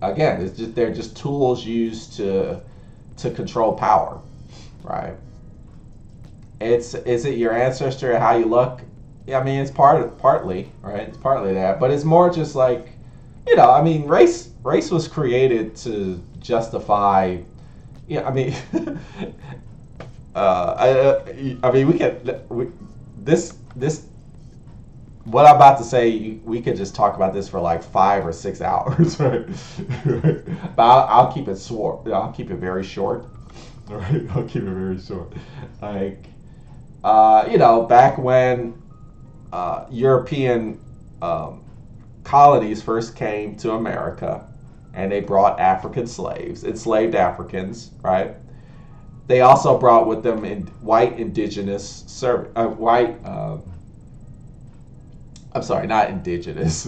again, they're just tools used to control power, right? Is it your ancestry or how you look? I mean, it's partly, right? It's partly that, but it's more just like, I mean, race was created to justify. Yeah, I mean, I mean, this what I'm about to say, we could just talk about this for like 5 or 6 hours, right? But I'll keep it short. I'll keep it very short. All right, I'll keep it very short. Like, back when European colonies first came to America, and they brought African slaves, enslaved Africans, right? They also brought with them white indigenous I'm sorry, not indigenous,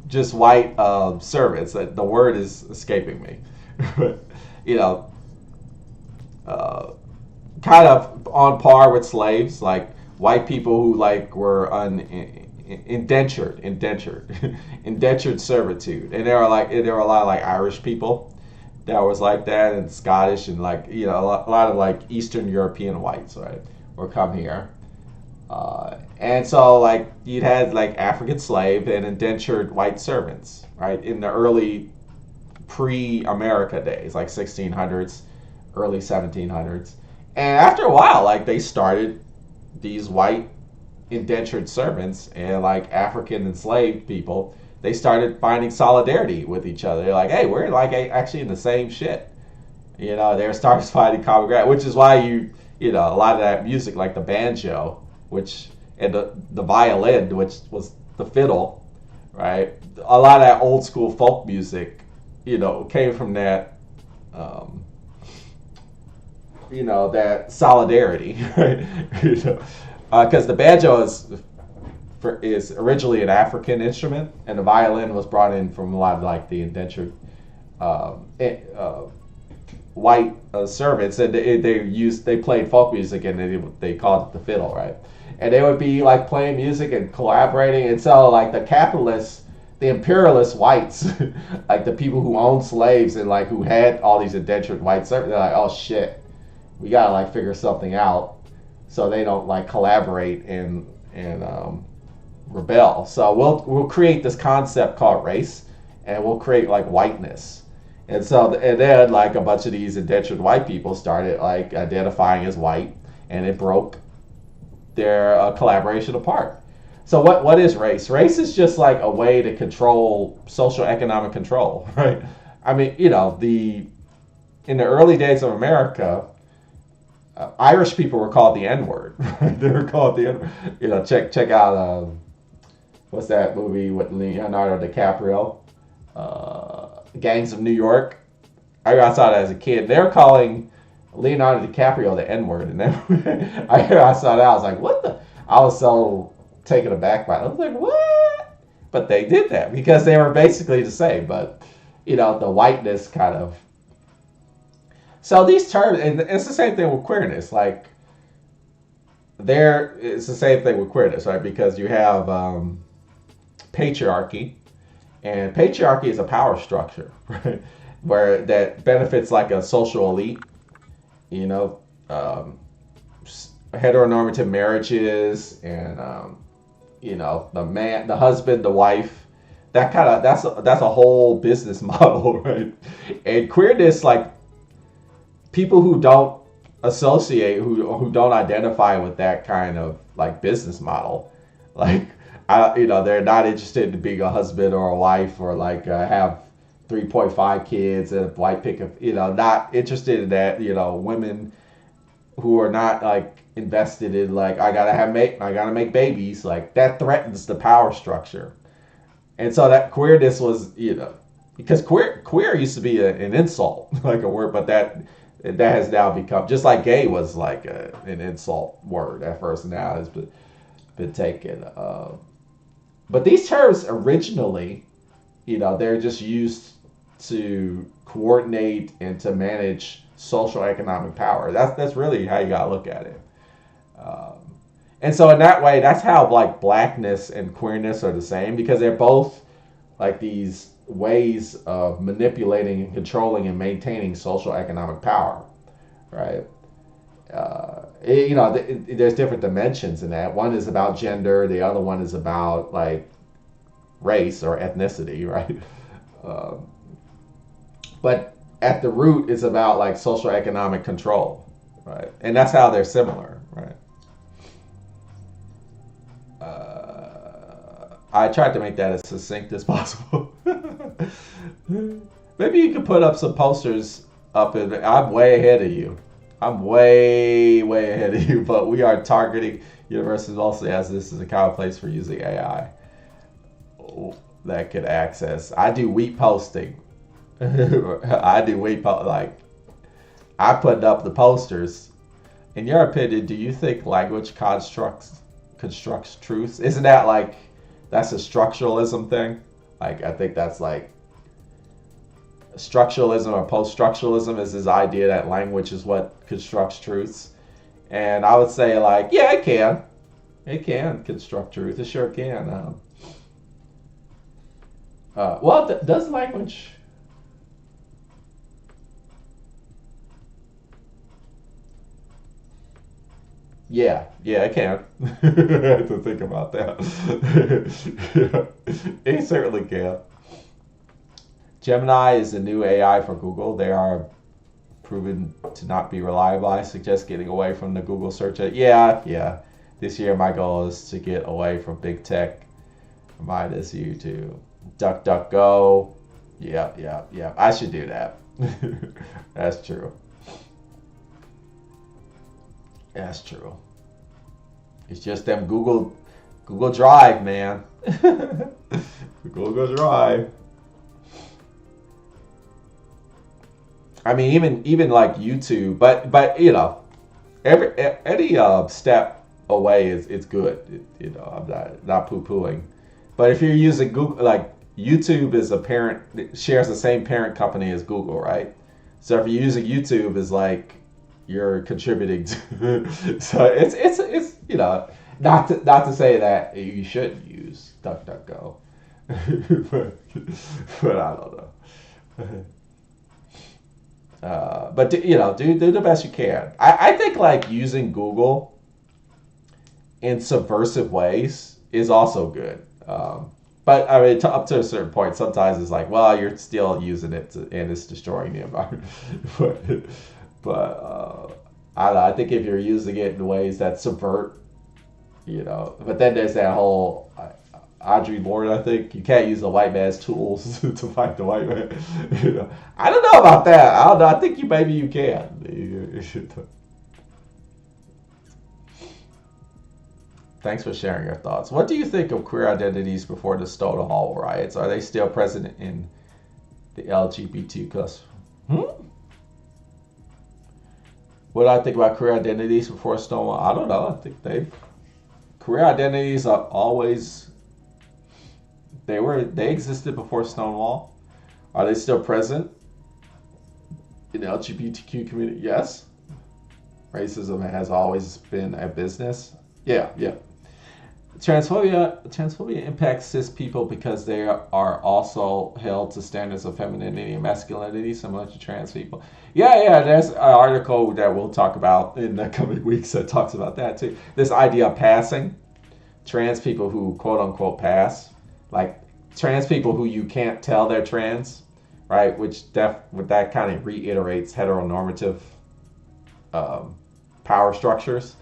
just white servants. The word is escaping me, but you know, kind of on par with slaves, like white people who like were indentured indentured servitude, and there were a lot of like Irish people that was like that, and Scottish, and like a lot of like Eastern European whites, right, would come here, and so like you'd had like African slave and indentured white servants, right, in the early pre-America days, like 1600s, early 1700s, and after a while, like they started these white indentured servants and like African enslaved people, they started finding solidarity with each other. They're like, hey, we're like actually in the same shit. They started finding common ground, which is why a lot of that music, like the banjo, and the violin, which was the fiddle, right? A lot of that old school folk music, came from that, that solidarity, right? Because the banjo is originally an African instrument, and the violin was brought in from a lot of like the indentured white servants, and they played folk music, and they called it the fiddle, right? And they would be like playing music and collaborating, and so like the capitalists, the imperialist whites, like the people who owned slaves and like who had all these indentured white servants, they're like, oh shit, we gotta like figure something out so they don't like collaborate and rebel. So we'll create this concept called race, and we'll create like whiteness. And then like a bunch of these indentured white people started like identifying as white, and it broke their collaboration apart. So what is race? Race is just like a way to control social economic control, right? I mean, in the early days of America, Irish people were called the N-word. They were called the N-word. Check out what's that movie with Leonardo DiCaprio? Gangs of New York. I saw that as a kid. They were calling Leonardo DiCaprio the N-word, and then I saw that, I was like, what the? I was so taken aback by it. I was like, what? But they did that because they were basically the same, but the whiteness kind of. So these terms, and it's the same thing with queerness. Like, it's the same thing with queerness, right? Because you have patriarchy, and patriarchy is a power structure, right? Where that benefits like a social elite, heteronormative marriages, and the man, the husband, the wife. That's a whole business model, right? And queerness, like, people who don't associate, who don't identify with that kind of like business model, like they're not interested in being a husband or a wife, or like have 3.5 kids and a white picket, not interested in that. Women who are not like invested in like I gotta make babies, like that threatens the power structure. And so that queerness was, because queer used to be an insult, like a word, but that has now become, just like gay was like an insult word at first, now has been taken. But these terms originally, they're just used to coordinate and to manage social economic power. That's really how you gotta look at it. And so in that way, that's how like blackness and queerness are the same, because they're both like these ways of manipulating and controlling and maintaining social economic power, right? There's different dimensions in that. One is about gender, the other one is about like race or ethnicity, right? But at the root, it's about like social economic control, right? And that's how they're similar, right? I tried to make that as succinct as possible. Maybe you could put up some posters I'm way ahead of you. I'm way ahead of you. But we are targeting universities mostly as this is a common place for using AI that could access. I do wheat posting. I do wheat like I put up the posters. In your opinion, do you think language constructs truths? Isn't that like that's a structuralism thing? Like I think that's like structuralism or post-structuralism is this idea that language is what constructs truths. And I would say like, yeah, it can. It can construct truth. It sure can. Well, does language... Yeah, it can. I have to think about that. Yeah, it certainly can. Gemini is the new AI for Google. They are proven to not be reliable. I suggest getting away from the Google search. Yeah. This year my goal is to get away from big tech. Mine is YouTube. DuckDuckGo. Yeah. I should do that. That's true. That's true. It's just them Google Drive, man. Google Drive. I mean, even like YouTube, but you know, any step away is good. I'm not poo-pooing. But if you're using Google, like YouTube is a parent, it shares the same parent company as Google, right? So if you're using YouTube, is like you're contributing to. So it's not to say that you shouldn't use DuckDuckGo, but I don't know. But do the best you can. I think like using Google in subversive ways is also good. But I mean, up to a certain point, sometimes it's like, well, you're still using it and it's destroying the environment. but I don't know. I think if you're using it in ways that subvert, But then there's that whole Audre Lorde, I think you can't use the white man's tools to fight the white man. I don't know about that. I don't know. I think maybe you can. Thanks for sharing your thoughts. What do you think of queer identities before the Stonewall riots? Are they still present in the LGBT plus? What do I think about queer identities before Stonewall? I don't know. I think queer identities are always... They existed before Stonewall. Are they still present in the LGBTQ community? Yes. Racism has always been a business. Yeah. Transphobia impacts cis people because they are also held to standards of femininity and masculinity similar to trans people. Yeah. There's an article that we'll talk about in the coming weeks that talks about that too. This idea of passing. Trans people who quote unquote pass. Like trans people who you can't tell they're trans, right? That kind of reiterates heteronormative power structures.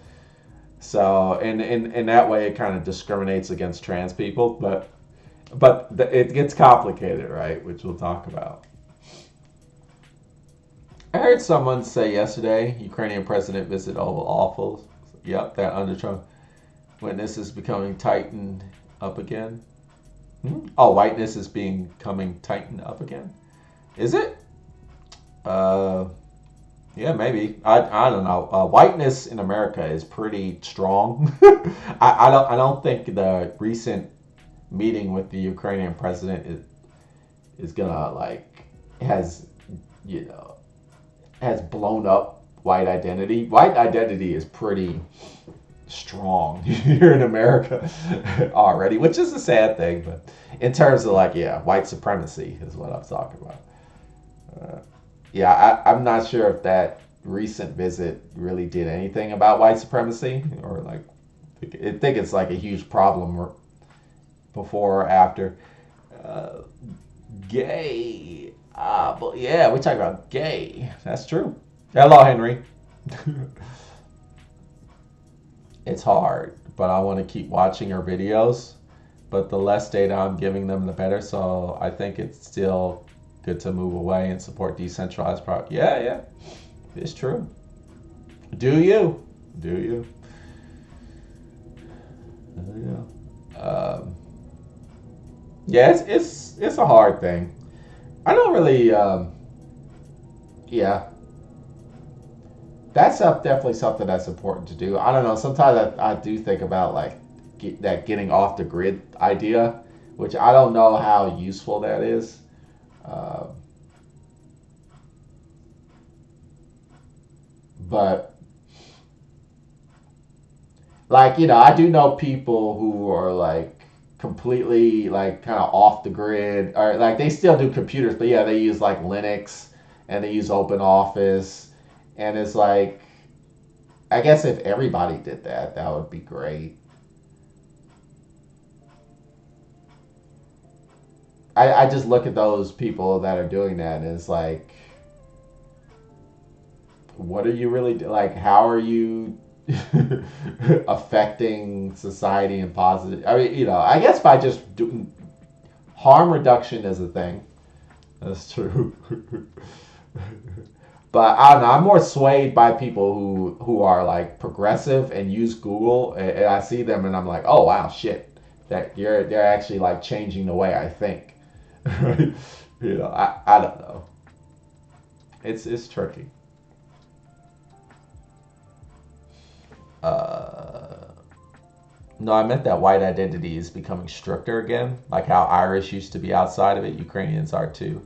So in that way, it kind of discriminates against trans people, but it gets complicated, right? Which we'll talk about. I heard someone say yesterday, Ukrainian president visit Oval Office. Yep, that under Trump. Witness is becoming tightened up again. Oh, whiteness is becoming tightened up again. Is it? Yeah, maybe. I don't know. Whiteness in America is pretty strong. I don't think the recent meeting with the Ukrainian president is gonna has blown up white identity. White identity is pretty strong here in America already, which is a sad thing, but in terms of white supremacy is what I'm talking about. I'm not sure if that recent visit really did anything about white supremacy, or I think it's a huge problem before or after. Gay. But yeah, we're talking about gay. That's true. Hello, Henry. It's hard, but I want to keep watching her videos. But the less data I'm giving them, the better. So I think it's still good to move away and support decentralized product. Yeah, it's true. Do you? Yeah, it's a hard thing. I don't really. Yeah, that's definitely something that's important to do. I don't know. Sometimes I do think about like that getting off the grid idea, which I don't know how useful that is. But like I do know people who are like completely like kind of off the grid, or like they still do computers, but yeah, they use like Linux and they use Open Office, and it's like I guess if everybody did that, that would be great. I just look at those people that are doing that, and it's like, what are you really like? How are you affecting society in positive? I mean, I guess by just doing harm reduction is a thing. That's true. But I don't know. I'm more swayed by people who are like progressive and use Google, and I see them, and I'm like, oh wow, shit, that they're actually like changing the way I think. I don't know. It's tricky. Uh, no, I meant that white identity is becoming stricter again, like how Irish used to be outside of it. Ukrainians are too.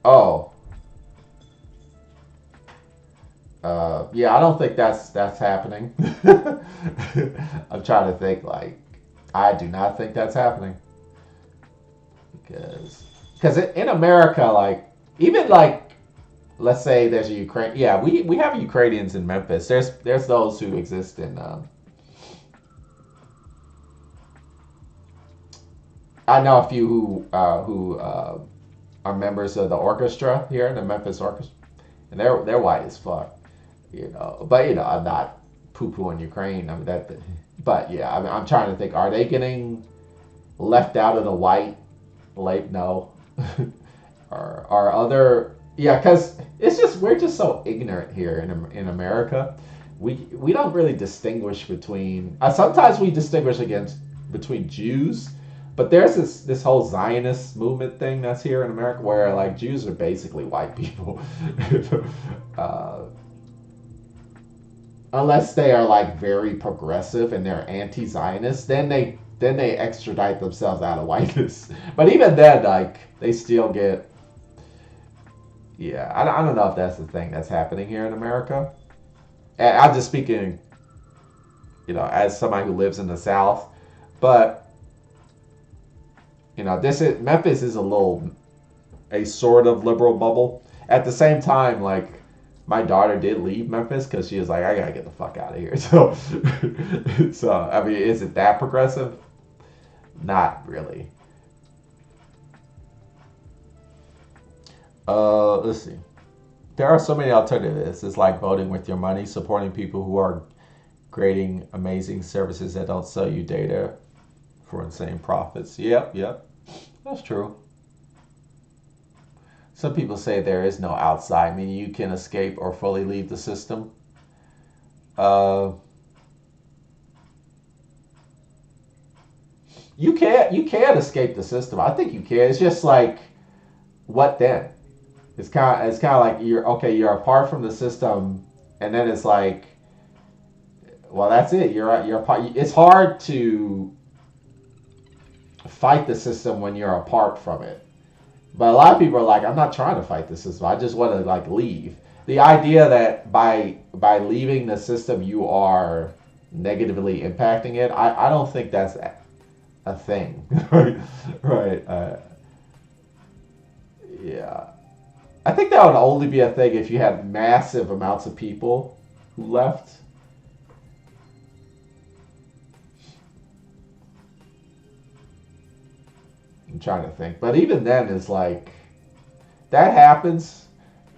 Oh, yeah, I don't think that's happening. I'm trying to think. Like, I do not think that's happening because in America, like even like let's say there's a Ukraine. Yeah, we have Ukrainians in Memphis. There's those who exist in. I know a few who are members of the orchestra here, the Memphis Orchestra, and they're white as fuck. But I'm not poo pooing Ukraine. I mean that, but yeah, I mean, I'm trying to think. Are they getting left out of the white? Like no, are other yeah? Because it's just we're just so ignorant here in America. We don't really distinguish between. Sometimes we distinguish against between Jews, but there's this whole Zionist movement thing that's here in America where like Jews are basically white people. uh, Unless they are like very progressive and they're anti-Zionist, then they extradite themselves out of whiteness. But even then, like they still get. Yeah, I don't know if that's the thing that's happening here in America. And I'm just speaking, as somebody who lives in the South, but this is Memphis is a sort of liberal bubble. At the same time, like my daughter did leave Memphis because she was like, I gotta get the fuck out of here. So I mean, is it that progressive? Not really. Let's see. There are so many alternatives. It's like voting with your money, supporting people who are creating amazing services that don't sell you data for insane profits. Yep. That's true. Some people say there is no outside, meaning you can escape or fully leave the system. Uh, you can't escape the system. I think you can. It's just like what then? It's kind of like you're apart from the system, and then it's like, well, that's it. You're apart. It's hard to fight the system when you're apart from it. But a lot of people are like, I'm not trying to fight the system. I just want to like leave. The idea that by leaving the system you are negatively impacting it, I don't think that's a thing. Right. Yeah. I think that would only be a thing if you had massive amounts of people who left. I'm trying to think. But even then, it's like, that happens,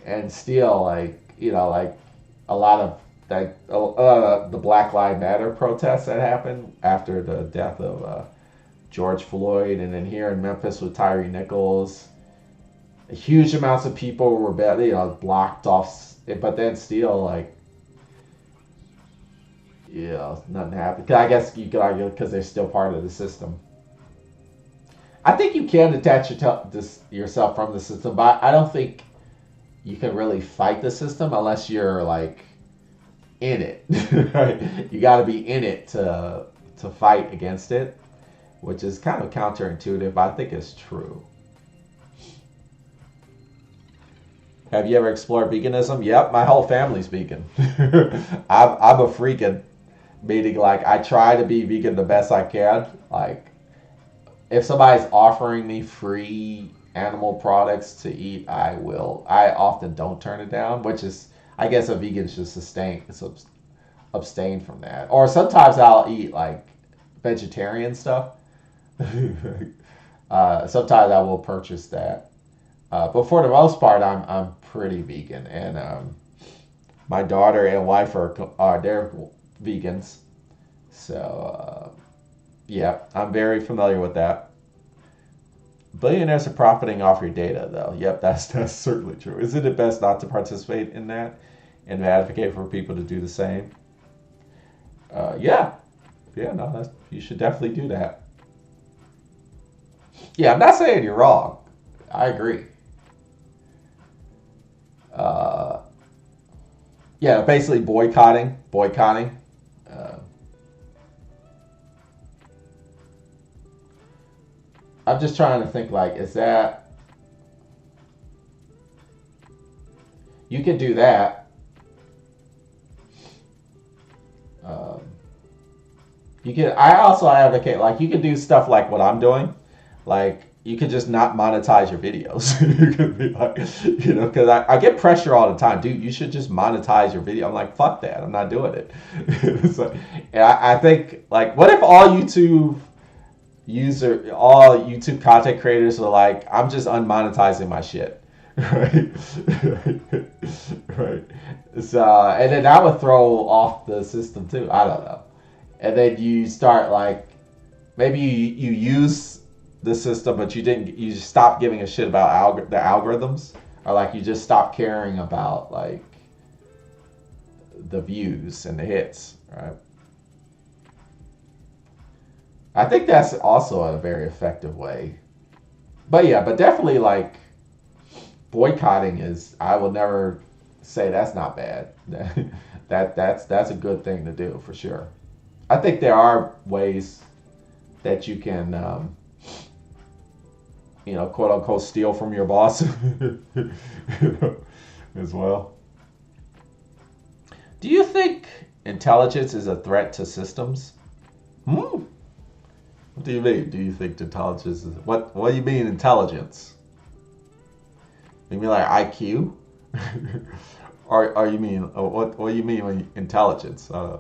and still, like, like a lot of the Black Lives Matter protests that happened after the death of George Floyd, and then here in Memphis with Tyree Nichols, huge amounts of people were blocked off, but then still like, nothing happened. I guess you could argue because they're still part of the system. I think you can detach yourself from the system, but I don't think you can really fight the system unless you're like in it. Right? You got to be in it to fight against it, which is kind of counterintuitive, but I think it's true. Have you ever explored veganism? Yep, my whole family's vegan. I'm a freaking, meaning like I try to be vegan the best I can. Like if somebody's offering me free animal products to eat, I will. I often don't turn it down, which is, I guess, a vegan should abstain from that. Or sometimes I'll eat like vegetarian stuff. Sometimes I will purchase that. But for the most part, I'm pretty vegan, and my daughter and wife are they're vegans. So yeah, I'm very familiar with that. Billionaires are profiting off your data, though. Yep, that's certainly true. Isn't it best not to participate in that and advocate for people to do the same? Yeah, no, you should definitely do that. Yeah, I'm not saying you're wrong. I agree. Yeah, basically boycotting. I'm just trying to think, like, is that, you can do that. I also advocate, like, you can do stuff like what I'm doing. Like, you could just not monetize your videos. You could be like, because I get pressure all the time. Dude, you should just monetize your video. I'm like, fuck that. I'm not doing it. So, and I think, like, what if all YouTube content creators are like, I'm just unmonetizing my shit. Right? Right. So, and then that would throw off the system too. I don't know. And then you start like, maybe you use the system, but you just stop giving a shit about the algorithms, or like you just stop caring about like the views and the hits, right? I think that's also a very effective way. But yeah, but definitely like boycotting is, I will never say that's not bad. That's a good thing to do for sure. I think there are ways that you can quote unquote steal from your boss as well. Do you think intelligence is a threat to systems? What do you mean? Do you think intelligence is, what do you mean intelligence? You mean like IQ? or you mean, what do you mean by intelligence? I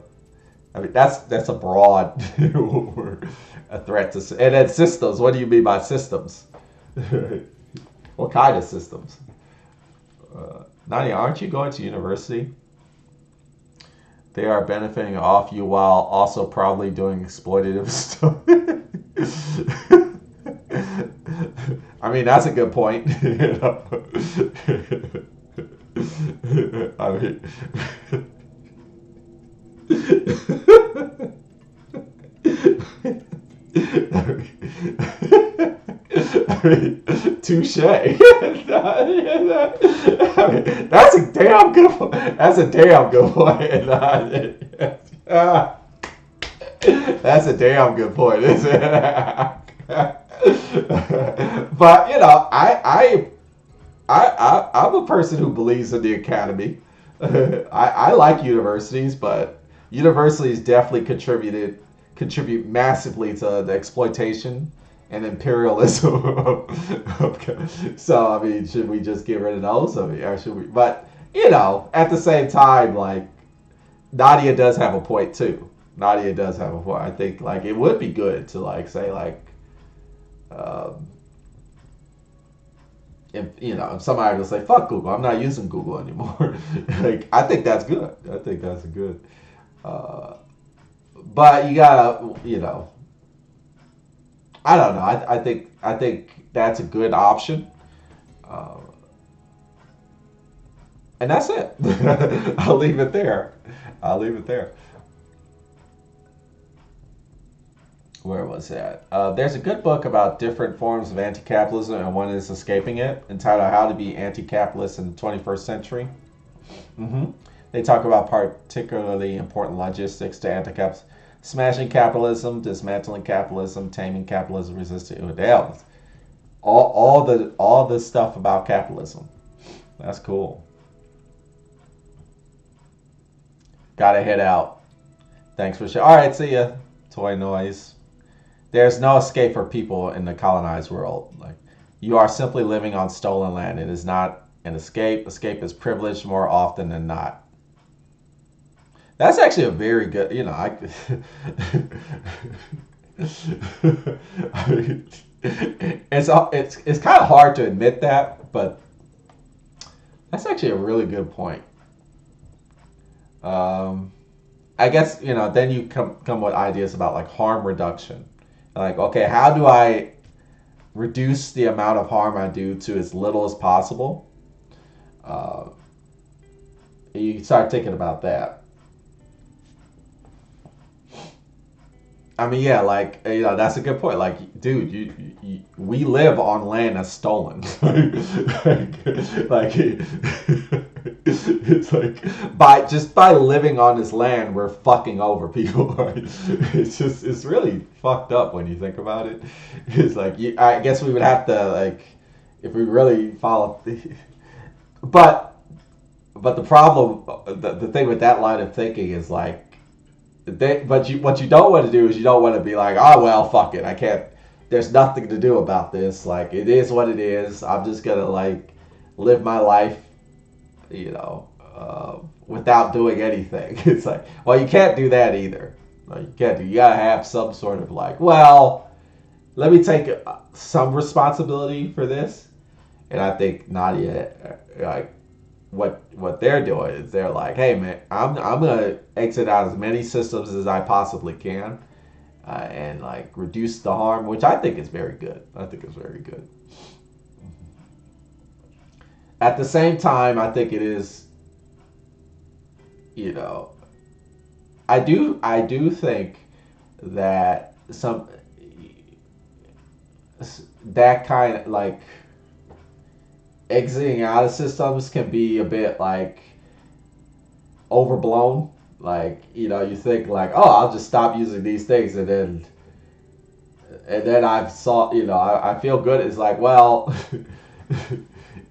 mean, that's a broad word. A threat to, and then systems. What do you mean by systems? What kind of systems? Nadia, aren't you going to university? They are benefiting off you while also probably doing exploitative stuff. I mean, that's a good point. I mean, touche. I mean, that's a damn good point. That's a damn good point. That's a damn good point, isn't it? But I'm a person who believes in the academy. I like universities, but universities definitely contribute massively to the exploitation and imperialism. So I mean, should we just get rid of those? I mean, or should we? But at the same time, like Nadia does have a point too. Nadia does have a point. I think like it would be good to like say like, if somebody will say fuck Google, I'm not using Google anymore. Like I think that's good. I think that's good. But you gotta I don't know. I think that's a good option, uh, and that's it. I'll leave it there. I'll leave it there. Where was that? There's a good book about different forms of anti-capitalism, and one is escaping it, entitled "How to Be Anti-Capitalist in the 21st Century." hmm They talk about particularly important logistics to anti-capitalism: smashing capitalism, dismantling capitalism, taming capitalism, resisting it. All the stuff about capitalism. That's cool. Gotta head out. Thanks for sharing. All right, see ya. Toy noise. There's no escape for people in the colonized world. Like, you are simply living on stolen land. It is not an escape. Escape is privilege more often than not. That's actually a very good. I mean, it's kind of hard to admit that, but that's actually a really good point. Um, I guess then you come with ideas about like harm reduction. Like, okay, how do I reduce the amount of harm I do to as little as possible? Uh, you start thinking about that. I mean, yeah, like that's a good point. Like, dude, we live on land that's stolen. like, it's like by living on this land, we're fucking over people. Right? It's really fucked up when you think about it. It's like I guess we would have to like if we really follow, but the problem, the thing with that line of thinking is like what you don't want to do is you don't want to be like, oh well, fuck it, I can't. There's nothing to do about this. Like it is what it is. I'm just gonna like live my life, without doing anything. It's like, well, you can't do that either. Like, you can't do. You gotta have some sort of like, well, let me take some responsibility for this. And I think Nadia, like, what they're doing is they're like, hey man, I'm gonna exit out as many systems as I possibly can, and like reduce the harm, which I think is very good. I think it's very good. At the same time, I think it is, you know, I do think that that kind of like exiting out of systems can be a bit like overblown. Like you think like, oh, I'll just stop using these things, and then I've saw I feel good. It's like, well,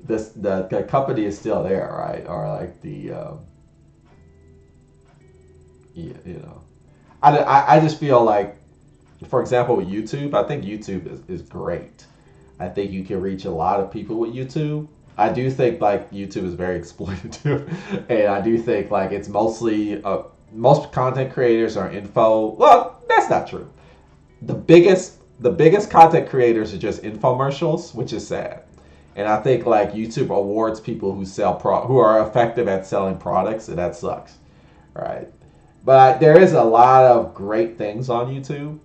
the company is still there, right? Or like the you know, I just feel like, for example, with YouTube, I think YouTube is great. I think you can reach a lot of people with YouTube. I do think like YouTube is very exploitative, and I do think like it's mostly most content creators are info. Well, that's not true. The biggest content creators are just infomercials, which is sad. And I think like YouTube awards people who who are effective at selling products, and that sucks, right? But there is a lot of great things on YouTube,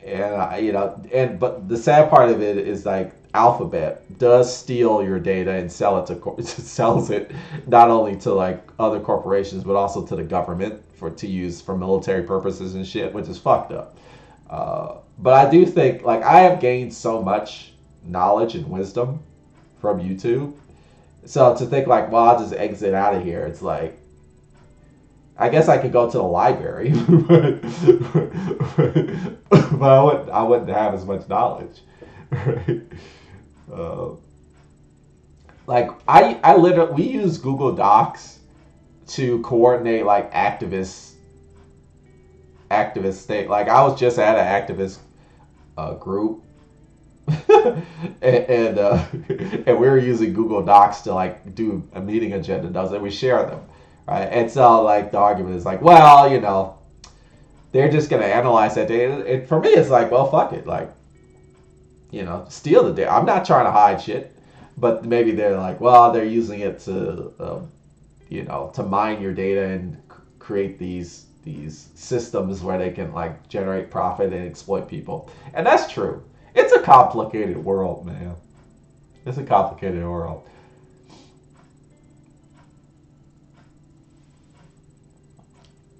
and but the sad part of it is like Alphabet does steal your data and sell it to sells it not only to like other corporations but also to the government to use for military purposes and shit, which is fucked up. But I do think like I have gained so much knowledge and wisdom from YouTube. So to think like, well, I'll just exit out of here. It's like, I guess I could go to the library, but I wouldn't have as much knowledge. Right? Uh, like I literally we use Google Docs to coordinate like activist state. Like I was just at an activist group, and we were using Google Docs to like do a meeting agenda does and we share them, right? And so like the argument is like, well, they're just gonna analyze that data. And for me, it's like, well, fuck it, like steal the data. I'm not trying to hide shit, but maybe they're like, well, they're using it to to mine your data and create these systems where they can like generate profit and exploit people. And that's true. It's a complicated world, man. It's a complicated world.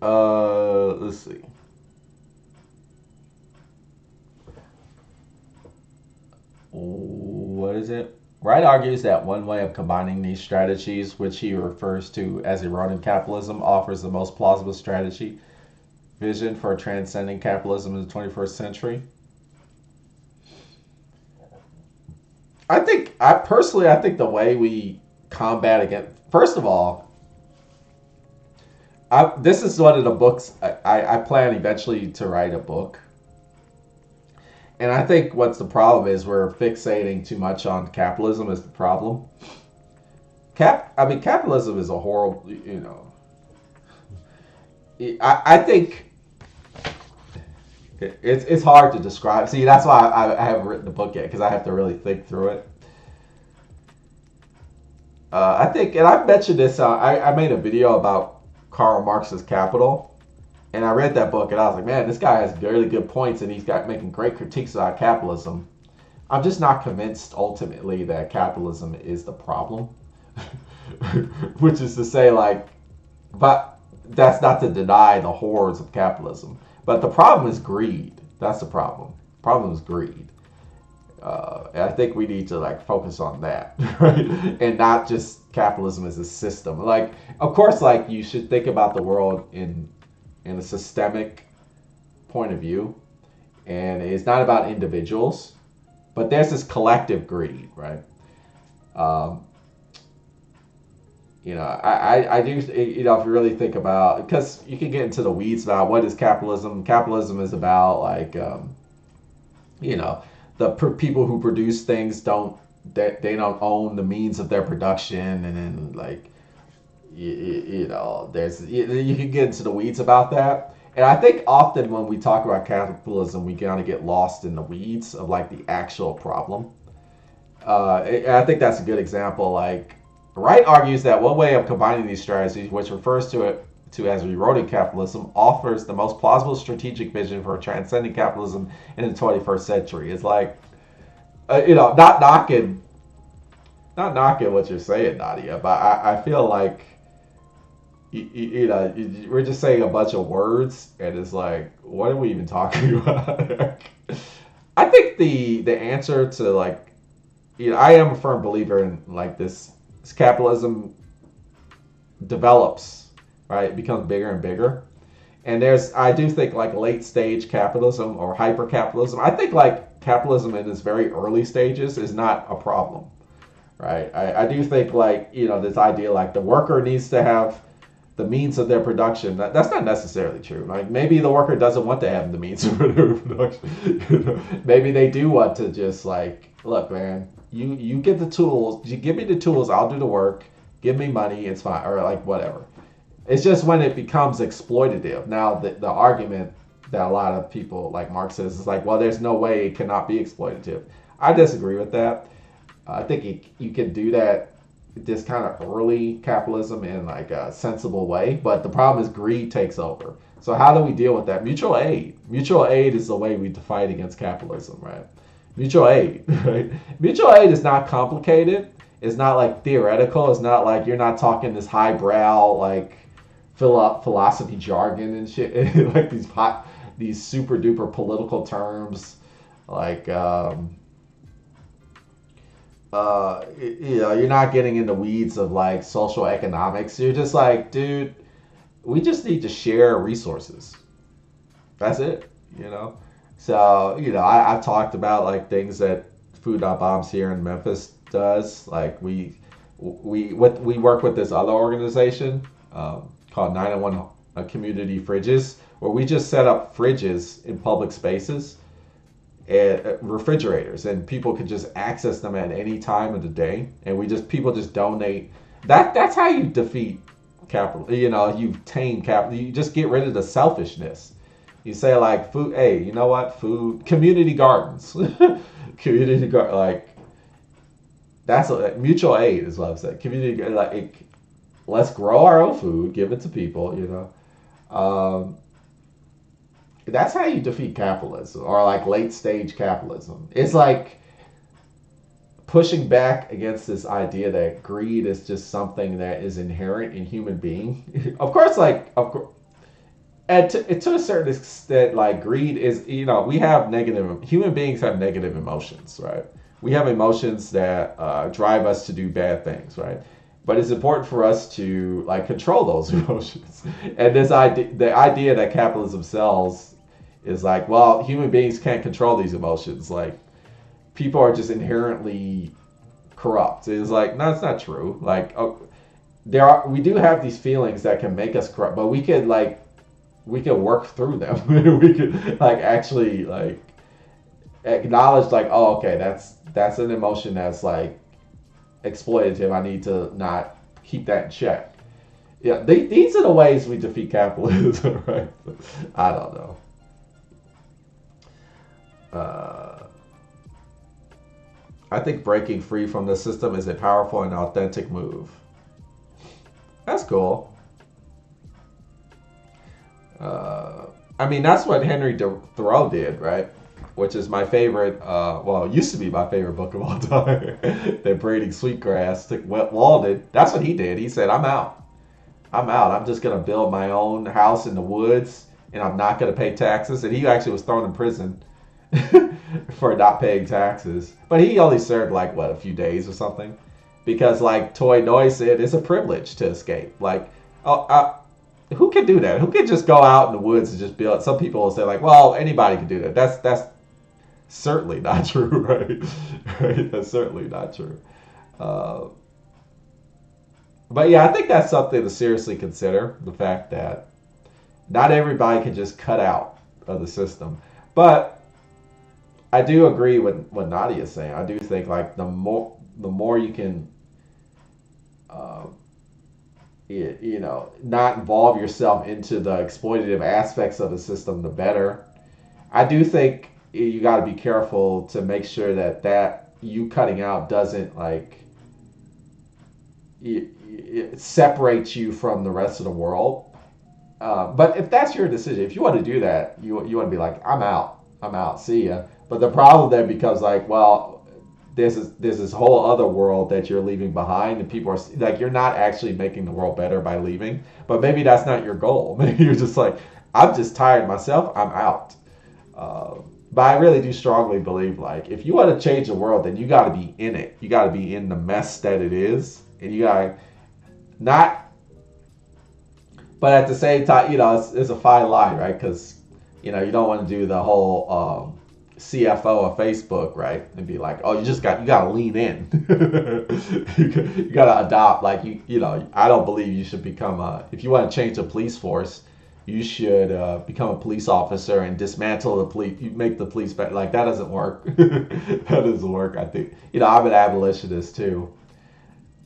Let's see. What is it? Wright argues that one way of combining these strategies, which he refers to as eroding capitalism, offers the most plausible strategy vision for transcending capitalism in the 21st century. I think the way we combat against, first of all, this is one of the books I plan eventually to write a book. And I think what's the problem is we're fixating too much on capitalism is the problem. Capitalism is a horrible, I think it's hard to describe. See, that's why I haven't written the book yet, because I have to really think through it. I think, and I've mentioned this, I made a video about Karl Marx's Capital. And I read that book and I was like, man, this guy has really good points and he's making great critiques about capitalism. I'm just not convinced ultimately that capitalism is the problem. Which is to say, like, but that's not to deny the horrors of capitalism. But the problem is greed. That's the problem. The problem is greed. And I think we need to like focus on that, right? And not just capitalism as a system. Like, of course, like you should think about the world in a systemic point of view, and it's not about individuals, but there's this collective greed, right? I do, if you really think about, because you can get into the weeds about what is capitalism. Capitalism is about like, the people who produce things they don't own the means of their production, and then like, you can get into the weeds about that. And I think often when we talk about capitalism, we kind of get lost in the weeds of like the actual problem. And I think that's a good example. Like, Wright argues that one way of combining these strategies, which refers to it as eroding capitalism, offers the most plausible strategic vision for transcending capitalism in the 21st century. It's like, not knocking what you're saying, Nadia, but I feel like, we're just saying a bunch of words, and it's like, what are we even talking about? I think the answer to like, I am a firm believer in like this capitalism develops, right? It becomes bigger and bigger. And I do think like late stage capitalism or hyper capitalism, I think like capitalism in its very early stages is not a problem, right? I do think like, this idea like the worker needs to have the means of their production, that's not necessarily true. Like maybe the worker doesn't want to have the means of their production. Maybe they do want to just like, look, man, you get the tools, you give me the tools, I'll do the work, give me money, it's fine, or like whatever. It's just when it becomes exploitative. Now the argument that a lot of people like Marx says is like, well, there's no way it cannot be exploitative. I disagree with that. I think you can do that, this kind of early capitalism in like a sensible way, but the problem is greed takes over. So how do we deal with that? Mutual aid is the way we fight against capitalism, right? Mutual aid, right? Mutual aid is not complicated. It's not like theoretical. It's not like you're not talking this highbrow like philosophy jargon and shit, like these super duper political terms, like you're not getting in the weeds of like social economics. You're just like, dude, we just need to share resources. That's it, So, I've talked about like things that Food Not Bombs here in Memphis does. Like we work with this other organization called 901 Community Fridges, where we just set up fridges in public spaces and refrigerators, and people could just access them at any time of the day, and people just donate. That's how you defeat capital. You tame capital. You just get rid of the selfishness. You say like food. Hey, you know what? Food community gardens, like that's mutual aid is what I'm saying. Community like let's grow our own food, give it to people. Um, that's how you defeat capitalism, or like late stage capitalism. It's like pushing back against this idea that greed is just something that is inherent in human being. Of course, like of course, and to a certain extent, like greed is, we have negative, human beings have negative emotions, right? We have emotions that drive us to do bad things, right? But it's important for us to like control those emotions. And this idea, the idea that capitalism sells, is like, well, human beings can't control these emotions. Like people are just inherently corrupt. It's like, no, it's not true. Like, we do have these feelings that can make us corrupt, but we can work through them. We could like actually like acknowledge like, oh, okay, that's an emotion that's like exploitative. I need to not keep that in check. Yeah, these are the ways we defeat capitalism, right? I don't know. I think breaking free from the system is a powerful and authentic move. That's cool. I mean, that's what Henry Thoreau did, right? Which is my favorite, well, it used to be my favorite book of all time. That Braiding Sweetgrass to Walden. That's what he did. He said, I'm out. I'm out. I'm just going to build my own house in the woods, and I'm not going to pay taxes. And he actually was thrown in prison for not paying taxes. But he only served like, what, a few days or something? Because like Toy Noy said, it's a privilege to escape. Like, who can do that? Who can just go out in the woods and just build? Some people will say like, well, anybody can do that. That's certainly not true, right? Right? That's certainly not true. Uh, but yeah, I think that's something to seriously consider. The fact that not everybody can just cut out of the system. But I do agree with what Nadia is saying. I do think like the more you can, uh, not involve yourself into the exploitative aspects of the system, the better. I do think you got to be careful to make sure that you cutting out doesn't like it separates you from the rest of the world. But if that's your decision, if you want to do that, you want to be like, I'm out, see ya. But the problem then becomes like, well, there's this whole other world that you're leaving behind, and people are like, you're not actually making the world better by leaving. But maybe that's not your goal. Maybe you're just like, I'm just tired myself, I'm out. But I really do strongly believe like, if you want to change the world, then you got to be in it. You got to be in the mess that it is, and you got to not. But at the same time, it's a fine line, right? Because you don't want to do the whole CFO of Facebook, right? And be like, oh, you got to lean in. You got to adopt. Like I don't believe you should become if you want to change the police force, you should become a police officer and dismantle the police. You make the police better. Like that doesn't work. That doesn't work. I think I'm an abolitionist too,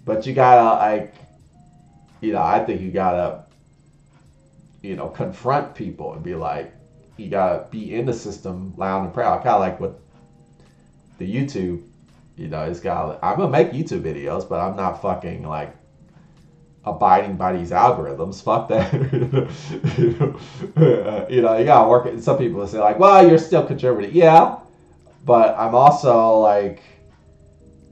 but you gotta like, I think you gotta confront people and be like, you gotta be in the system loud and proud. Kind of like with the YouTube, it's got. I'm gonna make YouTube videos, but I'm not fucking like abiding by these algorithms. Fuck that. You gotta work it. Some people will say like, well, you're still contributing. Yeah, but I'm also like,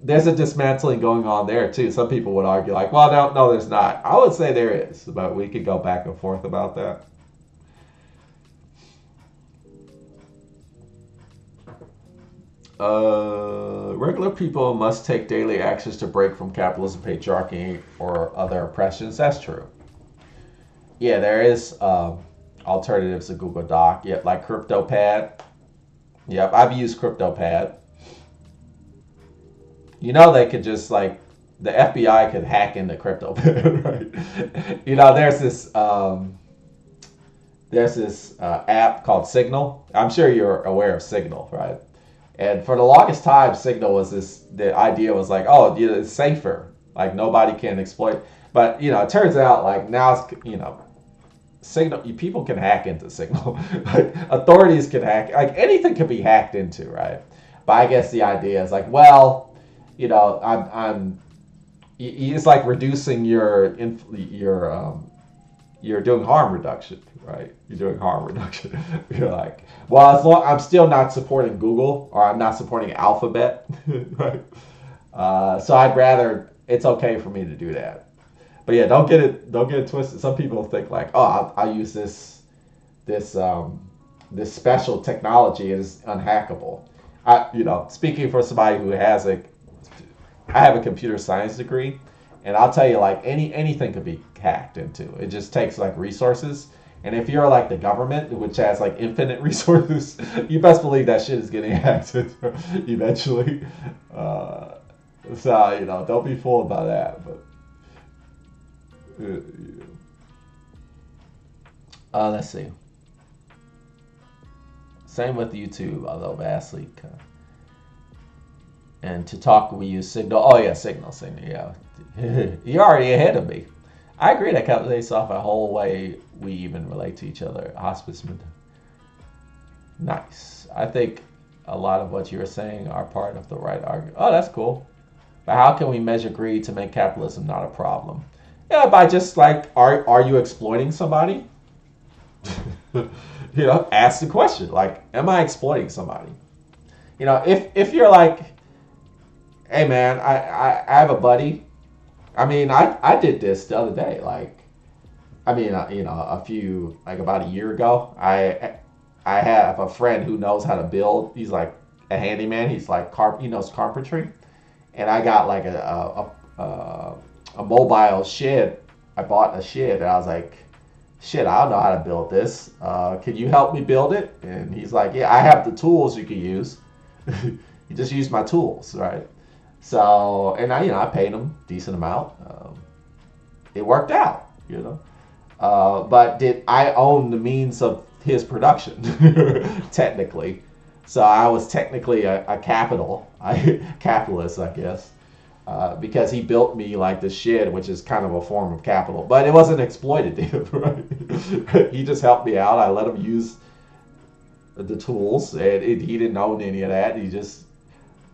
there's a dismantling going on there too. Some people would argue like, well, no, there's not. I would say there is, but we could go back and forth about that. Regular people must take daily actions to break from capitalism, patriarchy, or other oppressions. That's true. Yeah, there is alternatives to Google Doc. Yep, like CryptoPad. Yep, I've used CryptoPad. They could just like the FBI could hack into CryptoPad, right? There's this app called Signal. I'm sure you're aware of Signal, right? And for the longest time, Signal was the idea was like, oh, it's safer. Like nobody can exploit. But, it turns out like now it's, Signal, people can hack into Signal. Like authorities can hack, like anything can be hacked into, right? But I guess the idea is like, well, I'm it's like reducing your you're doing harm reduction, right? You're doing harm reduction. You're like, well, as long I'm still not supporting Google or I'm not supporting Alphabet, right? So I'd rather it's okay for me to do that. But yeah, don't get it twisted. Some people think like, oh, I'll use this this special technology is unhackable. Speaking for somebody who has I have a computer science degree, and I'll tell you, like anything could be hacked into. It just takes like resources. And if you're like the government, which has like infinite resources, you best believe that shit is getting hacked eventually. So don't be fooled by that. But let's see. Same with YouTube, although vastly. And to talk, we use Signal. Oh yeah, Signal. Yeah, you're already ahead of me. I agree that capitalizes off a whole way we even relate to each other. Hospice. Nice. I think a lot of what you're saying are part of the right argument. Oh, that's cool. But how can we measure greed to make capitalism not a problem? Yeah, by just like, are you exploiting somebody? Ask the question. Like, am I exploiting somebody? If you're like, hey man, I have a buddy. I mean, I did this the other day. Like, I mean, about a year ago, I have a friend who knows how to build. He's like a handyman. He's like he knows carpentry, and I got like a mobile shed. I bought a shed, and I was like, shit, I don't know how to build this. Can you help me build it? And he's like, yeah, I have the tools you can use. You just use my tools, right? So, and I paid him a decent amount. It worked out, but did I own the means of his production? Technically. So I was technically a capitalist, I guess. Because he built me like this shed, which is kind of a form of capital, but it wasn't exploitative, right? He just helped me out. I let him use the tools, and he didn't own any of that. He just,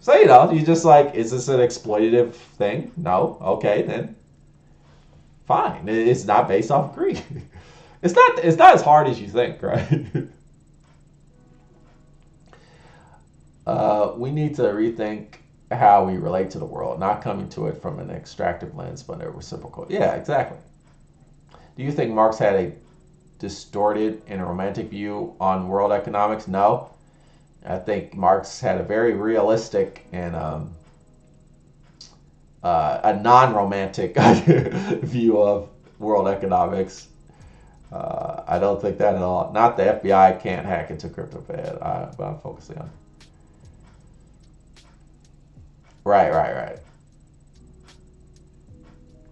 so you just like, is this an exploitative thing? No. Okay, then fine. It's not based off greed. It's not as hard as you think, right? We need to rethink how we relate to the world, not coming to it from an extractive lens, but a reciprocal. Yeah, exactly. Do you think Marx had a distorted and a romantic view on world economics? No. I think Marx had a very realistic and a non-romantic view of world economics. I don't think that at all. Not the FBI can't hack into CryptoPad, but I'm focusing on. Right.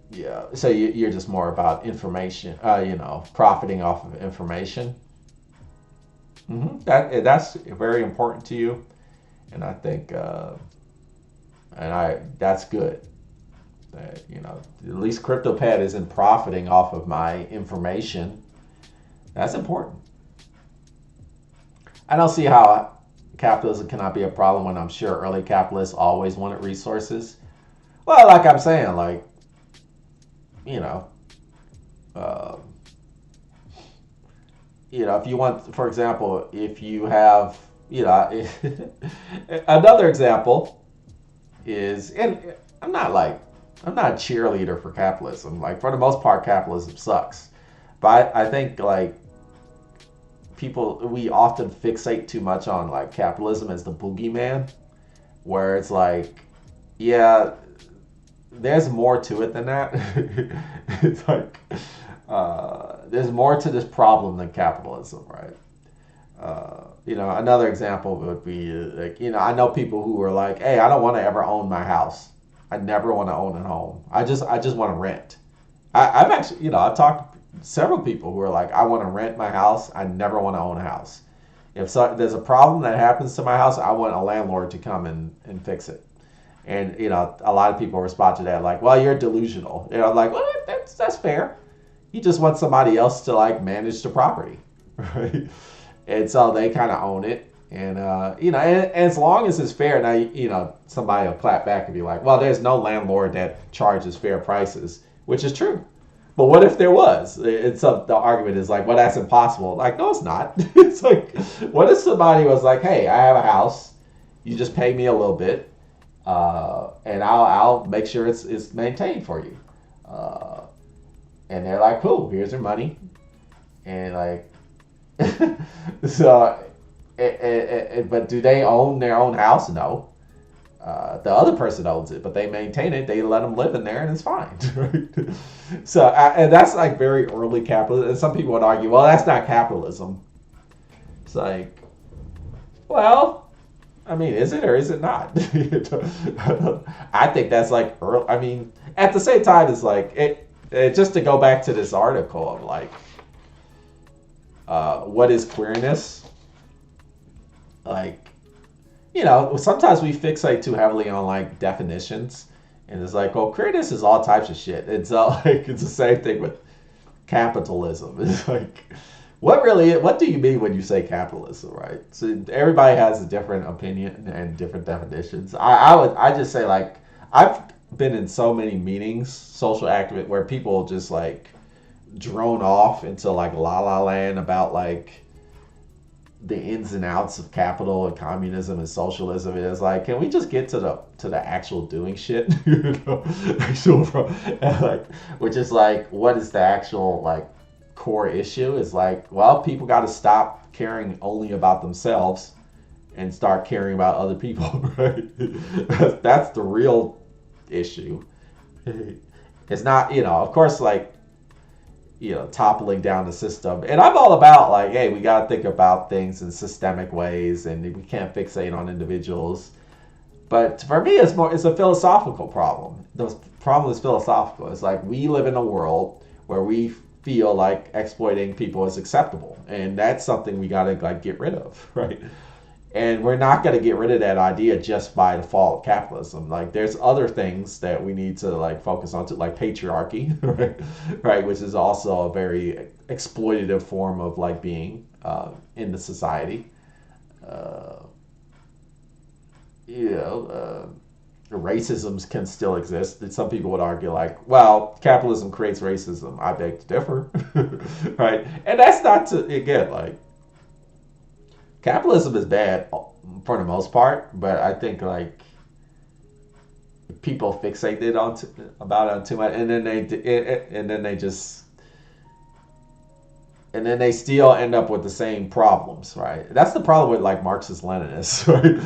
Yeah. So you're just more about information, profiting off of information. That's very important to you, and I think, that's good. That at least CryptoPad isn't profiting off of my information. That's important. I don't see how capitalism cannot be a problem when I'm sure early capitalists always wanted resources. Well, like I'm saying, like, if you want, for example, if you have, another example is, and I'm not a cheerleader for capitalism. Like, for the most part, capitalism sucks. But I think, like, we often fixate too much on like capitalism as the boogeyman, where it's like, yeah, there's more to it than that. It's like, there's more to this problem than capitalism, right? Another example would be like, I know people who are like, hey, I don't want to ever own my house. I never want to own a home. I just want to rent. I've actually, I've talked to several people who are like, I want to rent my house. I never want to own a house. If there's a problem that happens to my house, I want a landlord to come and fix it. And, a lot of people respond to that like, well, you're delusional. Like, well, that's fair. You just want somebody else to like manage the property, right? And so they kind of own it. And, and as long as it's fair, now, somebody will clap back and be like, well, there's no landlord that charges fair prices, which is true. But what if there was? The argument is like, well, that's impossible. Like, no, it's not. It's like, what if somebody was like, hey, I have a house, you just pay me a little bit, and I'll make sure it's maintained for you. And they're like, cool, here's your money, and like, so, but do they own their own house? No. The other person owns it, but they maintain it. They let them live in there, and it's fine. Right? So, and that's like very early capitalism. And some people would argue, well, that's not capitalism. It's like, well, I mean, is it or is it not? I think that's like early. I mean, at the same time, it's like it just to go back to this article of like, what is queerness? Like, you know, sometimes we fixate too heavily on like definitions, and it's like, oh, queerness is all types of shit. It's like it's the same thing with capitalism. It's like, what do you mean when you say capitalism, right? So everybody has a different opinion and different definitions. I just say like I've been in so many meetings, social activist, where people just like drone off into like la la land about like the ins and outs of capital and communism and socialism. It is like, can we just get to the actual doing shit? You know, like, which is like, what is the actual like core issue? Is like, well, people got to stop caring only about themselves and start caring about other people, right? That's the real issue. It's not, you know, of course, like, you know, toppling down the system. And I'm all about like, hey, we got to think about things in systemic ways, and we can't fixate on individuals. But for me, it's a philosophical problem. The problem is philosophical. It's like we live in a world where we feel like exploiting people is acceptable, and that's something we got to like get rid of, right? And we're not going to get rid of that idea just by the fall of capitalism. Like, there's other things that we need to like focus on, to like patriarchy, right? Right, which is also a very exploitative form of like being in the society. Racism can still exist. Some people would argue like, well, capitalism creates racism. I beg to differ, right? And that's not to, again, like, capitalism is bad for the most part, but I think like people fixated about it too much, and then they still end up with the same problems, right? That's the problem with like Marxist-Leninists, right?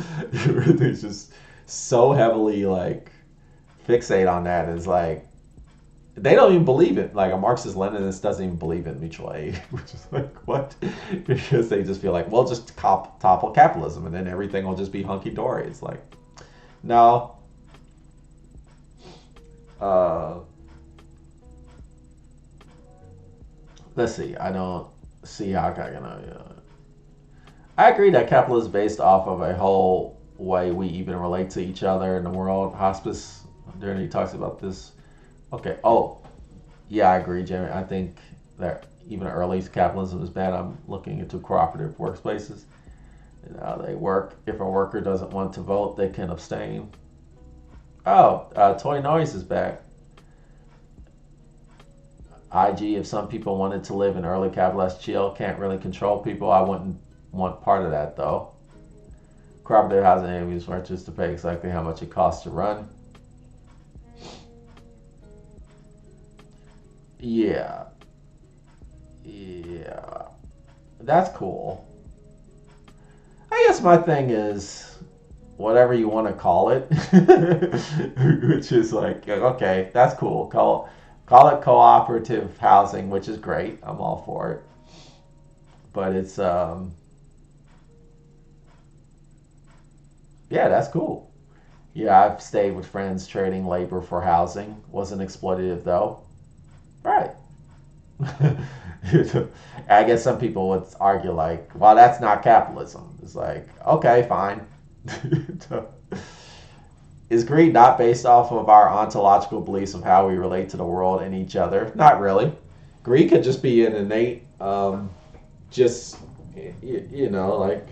They just so heavily like fixate on that. It's like they don't even believe it. Like a Marxist-Leninist doesn't even believe in mutual aid, which is like, what? Because they just feel like, well, just topple capitalism and then everything will just be hunky-dory. It's like, no. Let's see. I don't see how I can. I agree that capitalism is based off of a whole way we even relate to each other in the world. Hospice, during he talks about this. Okay. Oh, yeah, I agree, Jamie. I think that even early capitalism is bad. I'm looking into cooperative workplaces. And how they work. If a worker doesn't want to vote, they can abstain. Oh, Toy Noise is back. IG, if some people wanted to live in early capitalist chill, can't really control people. I wouldn't want part of that, though. Cooperative housing areas were just to pay exactly how much it costs to run. Yeah. That's cool. I guess my thing is whatever you want to call it, which is like, okay, that's cool. Call it cooperative housing, which is great. I'm all for it. But it's yeah, that's cool. Yeah, I've stayed with friends trading labor for housing. Wasn't exploitative though. Right. I guess some people would argue like, well, that's not capitalism. It's like, okay, fine. Is greed not based off of our ontological beliefs of how we relate to the world and each other? Not really. Greed could just be an innate, just, like,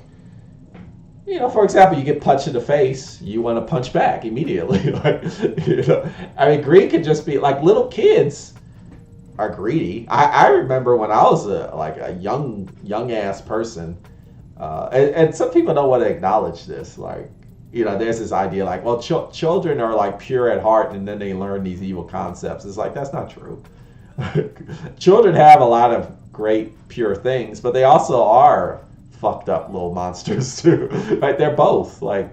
for example, you get punched in the face, you want to punch back immediately. Like, I mean, greed could just be like little kids. are greedy. I remember when I was a young ass person, and some people don't want to acknowledge this. Like, there's this idea like, well, children are like pure at heart, and then they learn these evil concepts. It's like, that's not true. Children have a lot of great pure things, but they also are fucked up little monsters too. Right? They're both like,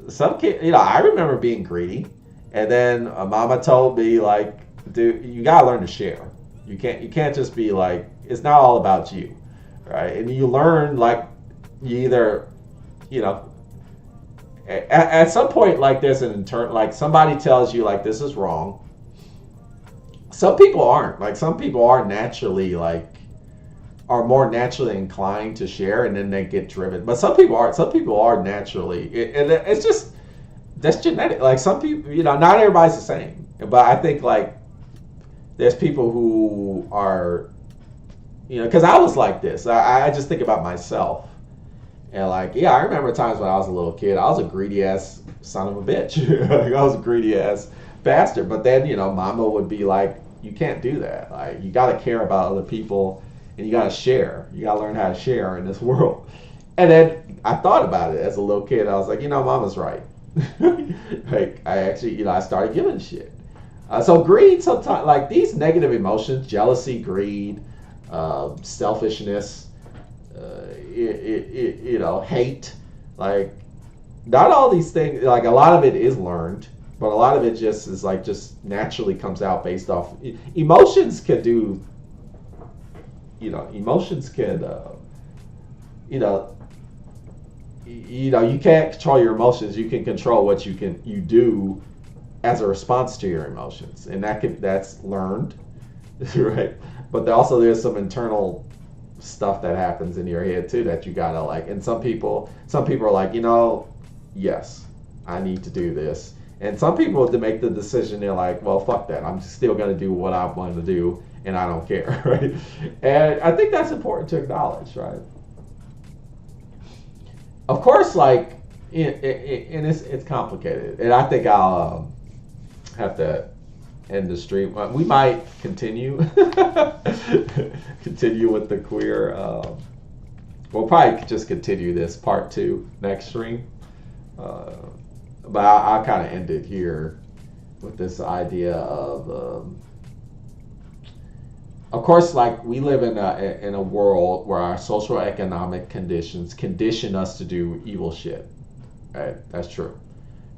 some kid. I remember being greedy, and then a mama told me like, dude, you gotta learn to share. You can't just be like, it's not all about you, right? And you learn like, you either, at some point, like there's an like somebody tells you like this is wrong. Some people aren't. Like some people are naturally are more naturally inclined to share, and then they get driven. But some people aren't. Some people are naturally, and it's just that's genetic. Like some people, not everybody's the same. But I think like there's people who are, because I was like this. I just think about myself, and like, yeah, I remember times when I was a little kid. I was a greedy ass son of a bitch. Like, I was a greedy ass bastard. But then mama would be like, you can't do that. Like, you got to care about other people, and you got to share. You got to learn how to share in this world. And then I thought about it as a little kid. I was like, mama's right. Like, I actually, I started giving a shit. So greed sometimes, like these negative emotions, jealousy, greed, selfishness, hate, like not all these things, like a lot of it is learned, but a lot of it just is like just naturally comes out based off emotions can do, emotions can, you can't control your emotions. You can control what you do as a response to your emotions, and that's learned, right? But there's some internal stuff that happens in your head too that you gotta like. And some people are like, yes, I need to do this. And some people, to make the decision, they're like, well, fuck that. I'm still gonna do what I want to do, and I don't care, right? And I think that's important to acknowledge, right? Of course, like, and it's complicated, and I think I'll have to end the stream. We might continue with the queer. We'll probably just continue this part 2 next stream, but I'll kind of end it here with this idea of course, like we live in a world where our social economic conditions condition us to do evil shit. Right? That's true.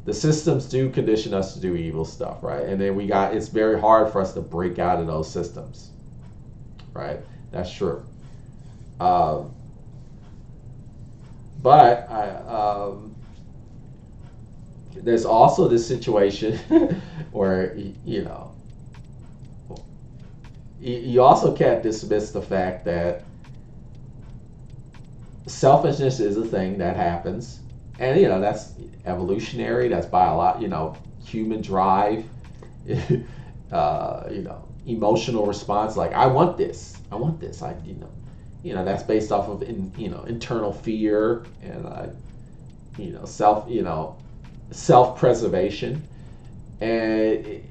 The systems do condition us to do evil stuff, right? And then it's very hard for us to break out of those systems, right? That's true. But there's also this situation where, you also can't dismiss the fact that selfishness is a thing that happens. And, that's evolutionary, that's human drive, emotional response, like, I want this, that's based off of, internal fear and, self-preservation. And,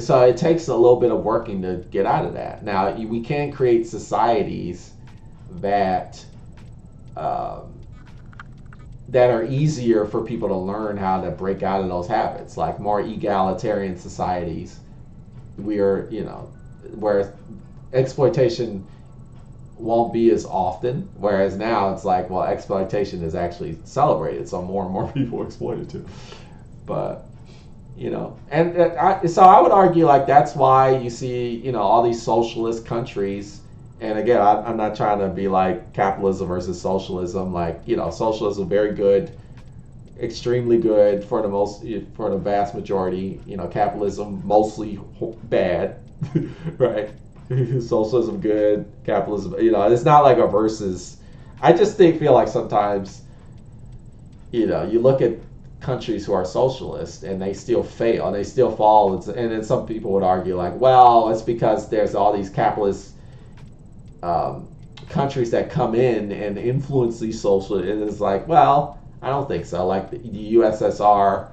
so it takes a little bit of working to get out of that. Now, we can create societies that, that are easier for people to learn how to break out of those habits, like more egalitarian societies. Where exploitation won't be as often, whereas now it's like, well, exploitation is actually celebrated, so more and more people exploit it too. But so I would argue like that's why you see all these socialist countries. And again, I'm not trying to be like capitalism versus socialism. Like, socialism very good, extremely good for the vast majority. Capitalism mostly bad, right? Socialism good, capitalism. It's not like a versus. I just feel like sometimes, you look at countries who are socialist and they still fail and they still fall. And then some people would argue like, well, it's because there's all these capitalist countries that come in and influence these social, and it's like, well, I don't think so. Like the USSR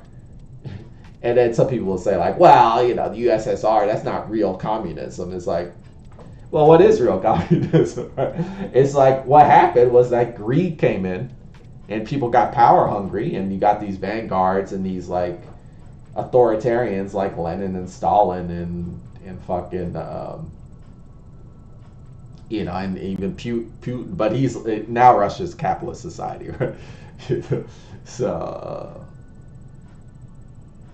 And then some people will say like, well, the USSR, that's not real communism. It's like, well, what is real communism? It's like what happened was that greed came in and people got power hungry, and you got these vanguards and these like authoritarians like Lenin and Stalin and fucking and even Putin, but he's now Russia's capitalist society, right? So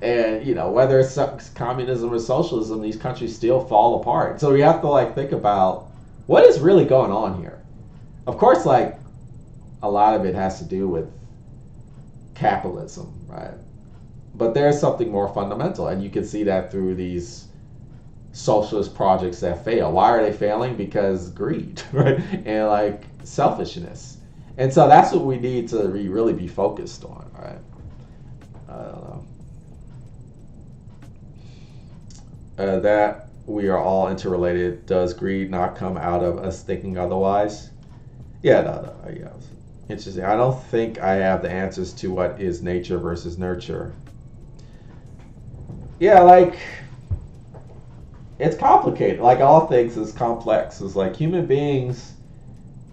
and whether it's communism or socialism, these countries still fall apart. So we have to like think about what is really going on here. Of course, like a lot of it has to do with capitalism, right? But there's something more fundamental, and you can see that through these socialist projects that fail. Why are they failing? Because greed, right? And like selfishness. And so that's what we need to really be focused on, right? I don't know. That we are all interrelated. Does greed not come out of us thinking otherwise? Yeah, no. Yeah. Interesting. I don't think I have the answers to what is nature versus nurture. Yeah, like it's complicated. Like all things is complex. It's like human beings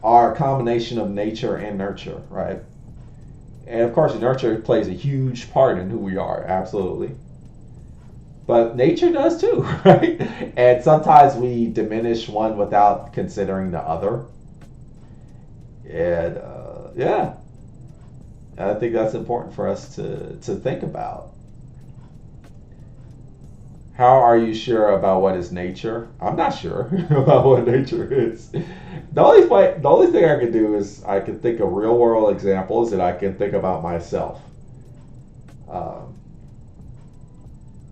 are a combination of nature and nurture, right? And of course, nurture plays a huge part in who we are, absolutely. But nature does too, right? And sometimes we diminish one without considering the other. And yeah, I think that's important for us to think about. How are you sure about what is nature? I'm not sure about what nature is. The only thing I can do is I can think of real world examples, and I can think about myself.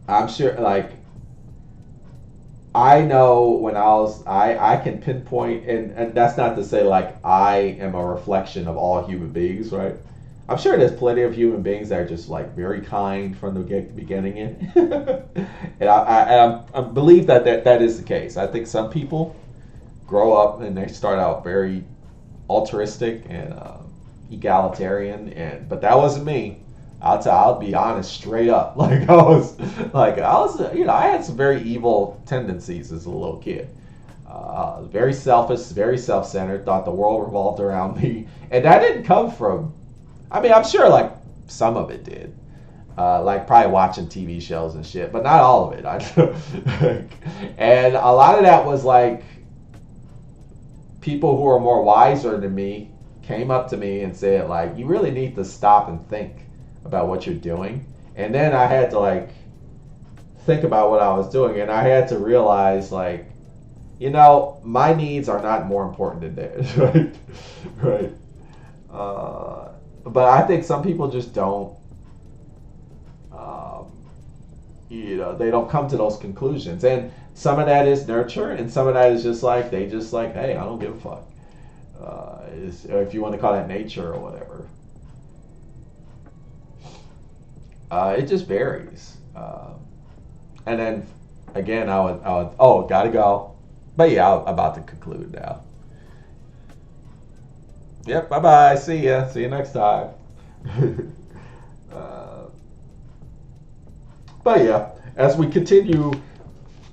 I'm sure, like, I know when I can pinpoint, and that's not to say like I am a reflection of all human beings, right? I'm sure there's plenty of human beings that are just like very kind from the beginning in. And I believe that is the case. I think some people grow up and they start out very altruistic and egalitarian, but that wasn't me. I'll be honest, straight up. I was, I had some very evil tendencies as a little kid. Very selfish, very self-centered. Thought the world revolved around me, and that didn't come from. I mean, I'm sure like some of it did, like probably watching TV shows and shit, but not all of it. And a lot of that was like people who are more wiser than me came up to me and said like, you really need to stop and think about what you're doing. And then I had to like think about what I was doing, and I had to realize like, my needs are not more important than theirs, right? Right. But I think some people just don't, they don't come to those conclusions. And some of that is nurture, and some of that is just like, hey, I don't give a fuck. Or if you want to call that nature or whatever. It just varies. And then, again, I would, gotta go. But yeah, I'm about to conclude now. Yep, bye-bye. See ya. See you next time. But yeah, as we continue,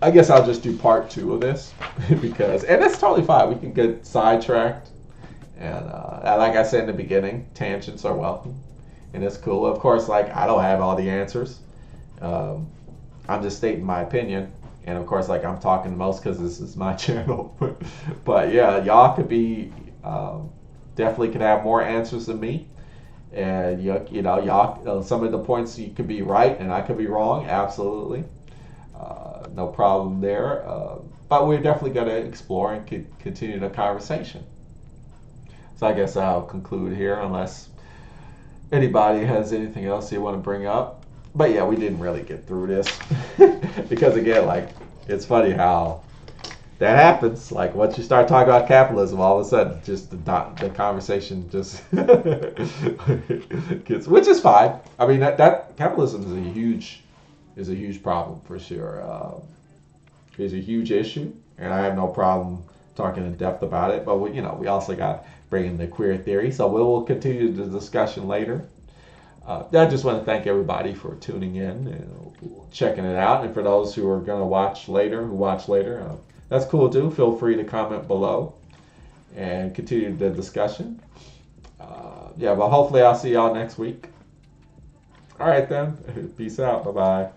I guess I'll just do part 2 of this and that's totally fine. We can get sidetracked. And like I said in the beginning, tangents are welcome. And it's cool. Of course, like, I don't have all the answers. I'm just stating my opinion. And of course, like, I'm talking the most because this is my channel. But yeah, y'all could be, definitely could have more answers than me. And, y'all, some of the points you could be right and I could be wrong. Absolutely. No problem there. But we're definitely going to explore and continue the conversation. So I guess I'll conclude here unless anybody has anything else they want to bring up. But yeah, we didn't really get through this because again, like, it's funny how that happens. Like, once you start talking about capitalism, all of a sudden, just the conversation just gets, which is fine. I mean, that capitalism is a huge problem for sure. It's a huge issue, and I have no problem talking in depth about it. But we also got bring in the queer theory, so we'll continue the discussion later. I just want to thank everybody for tuning in and checking it out. And for those who are going to watch later, that's cool too. Feel free to comment below and continue the discussion. But hopefully I'll see y'all next week. All right then. Peace out. Bye-bye.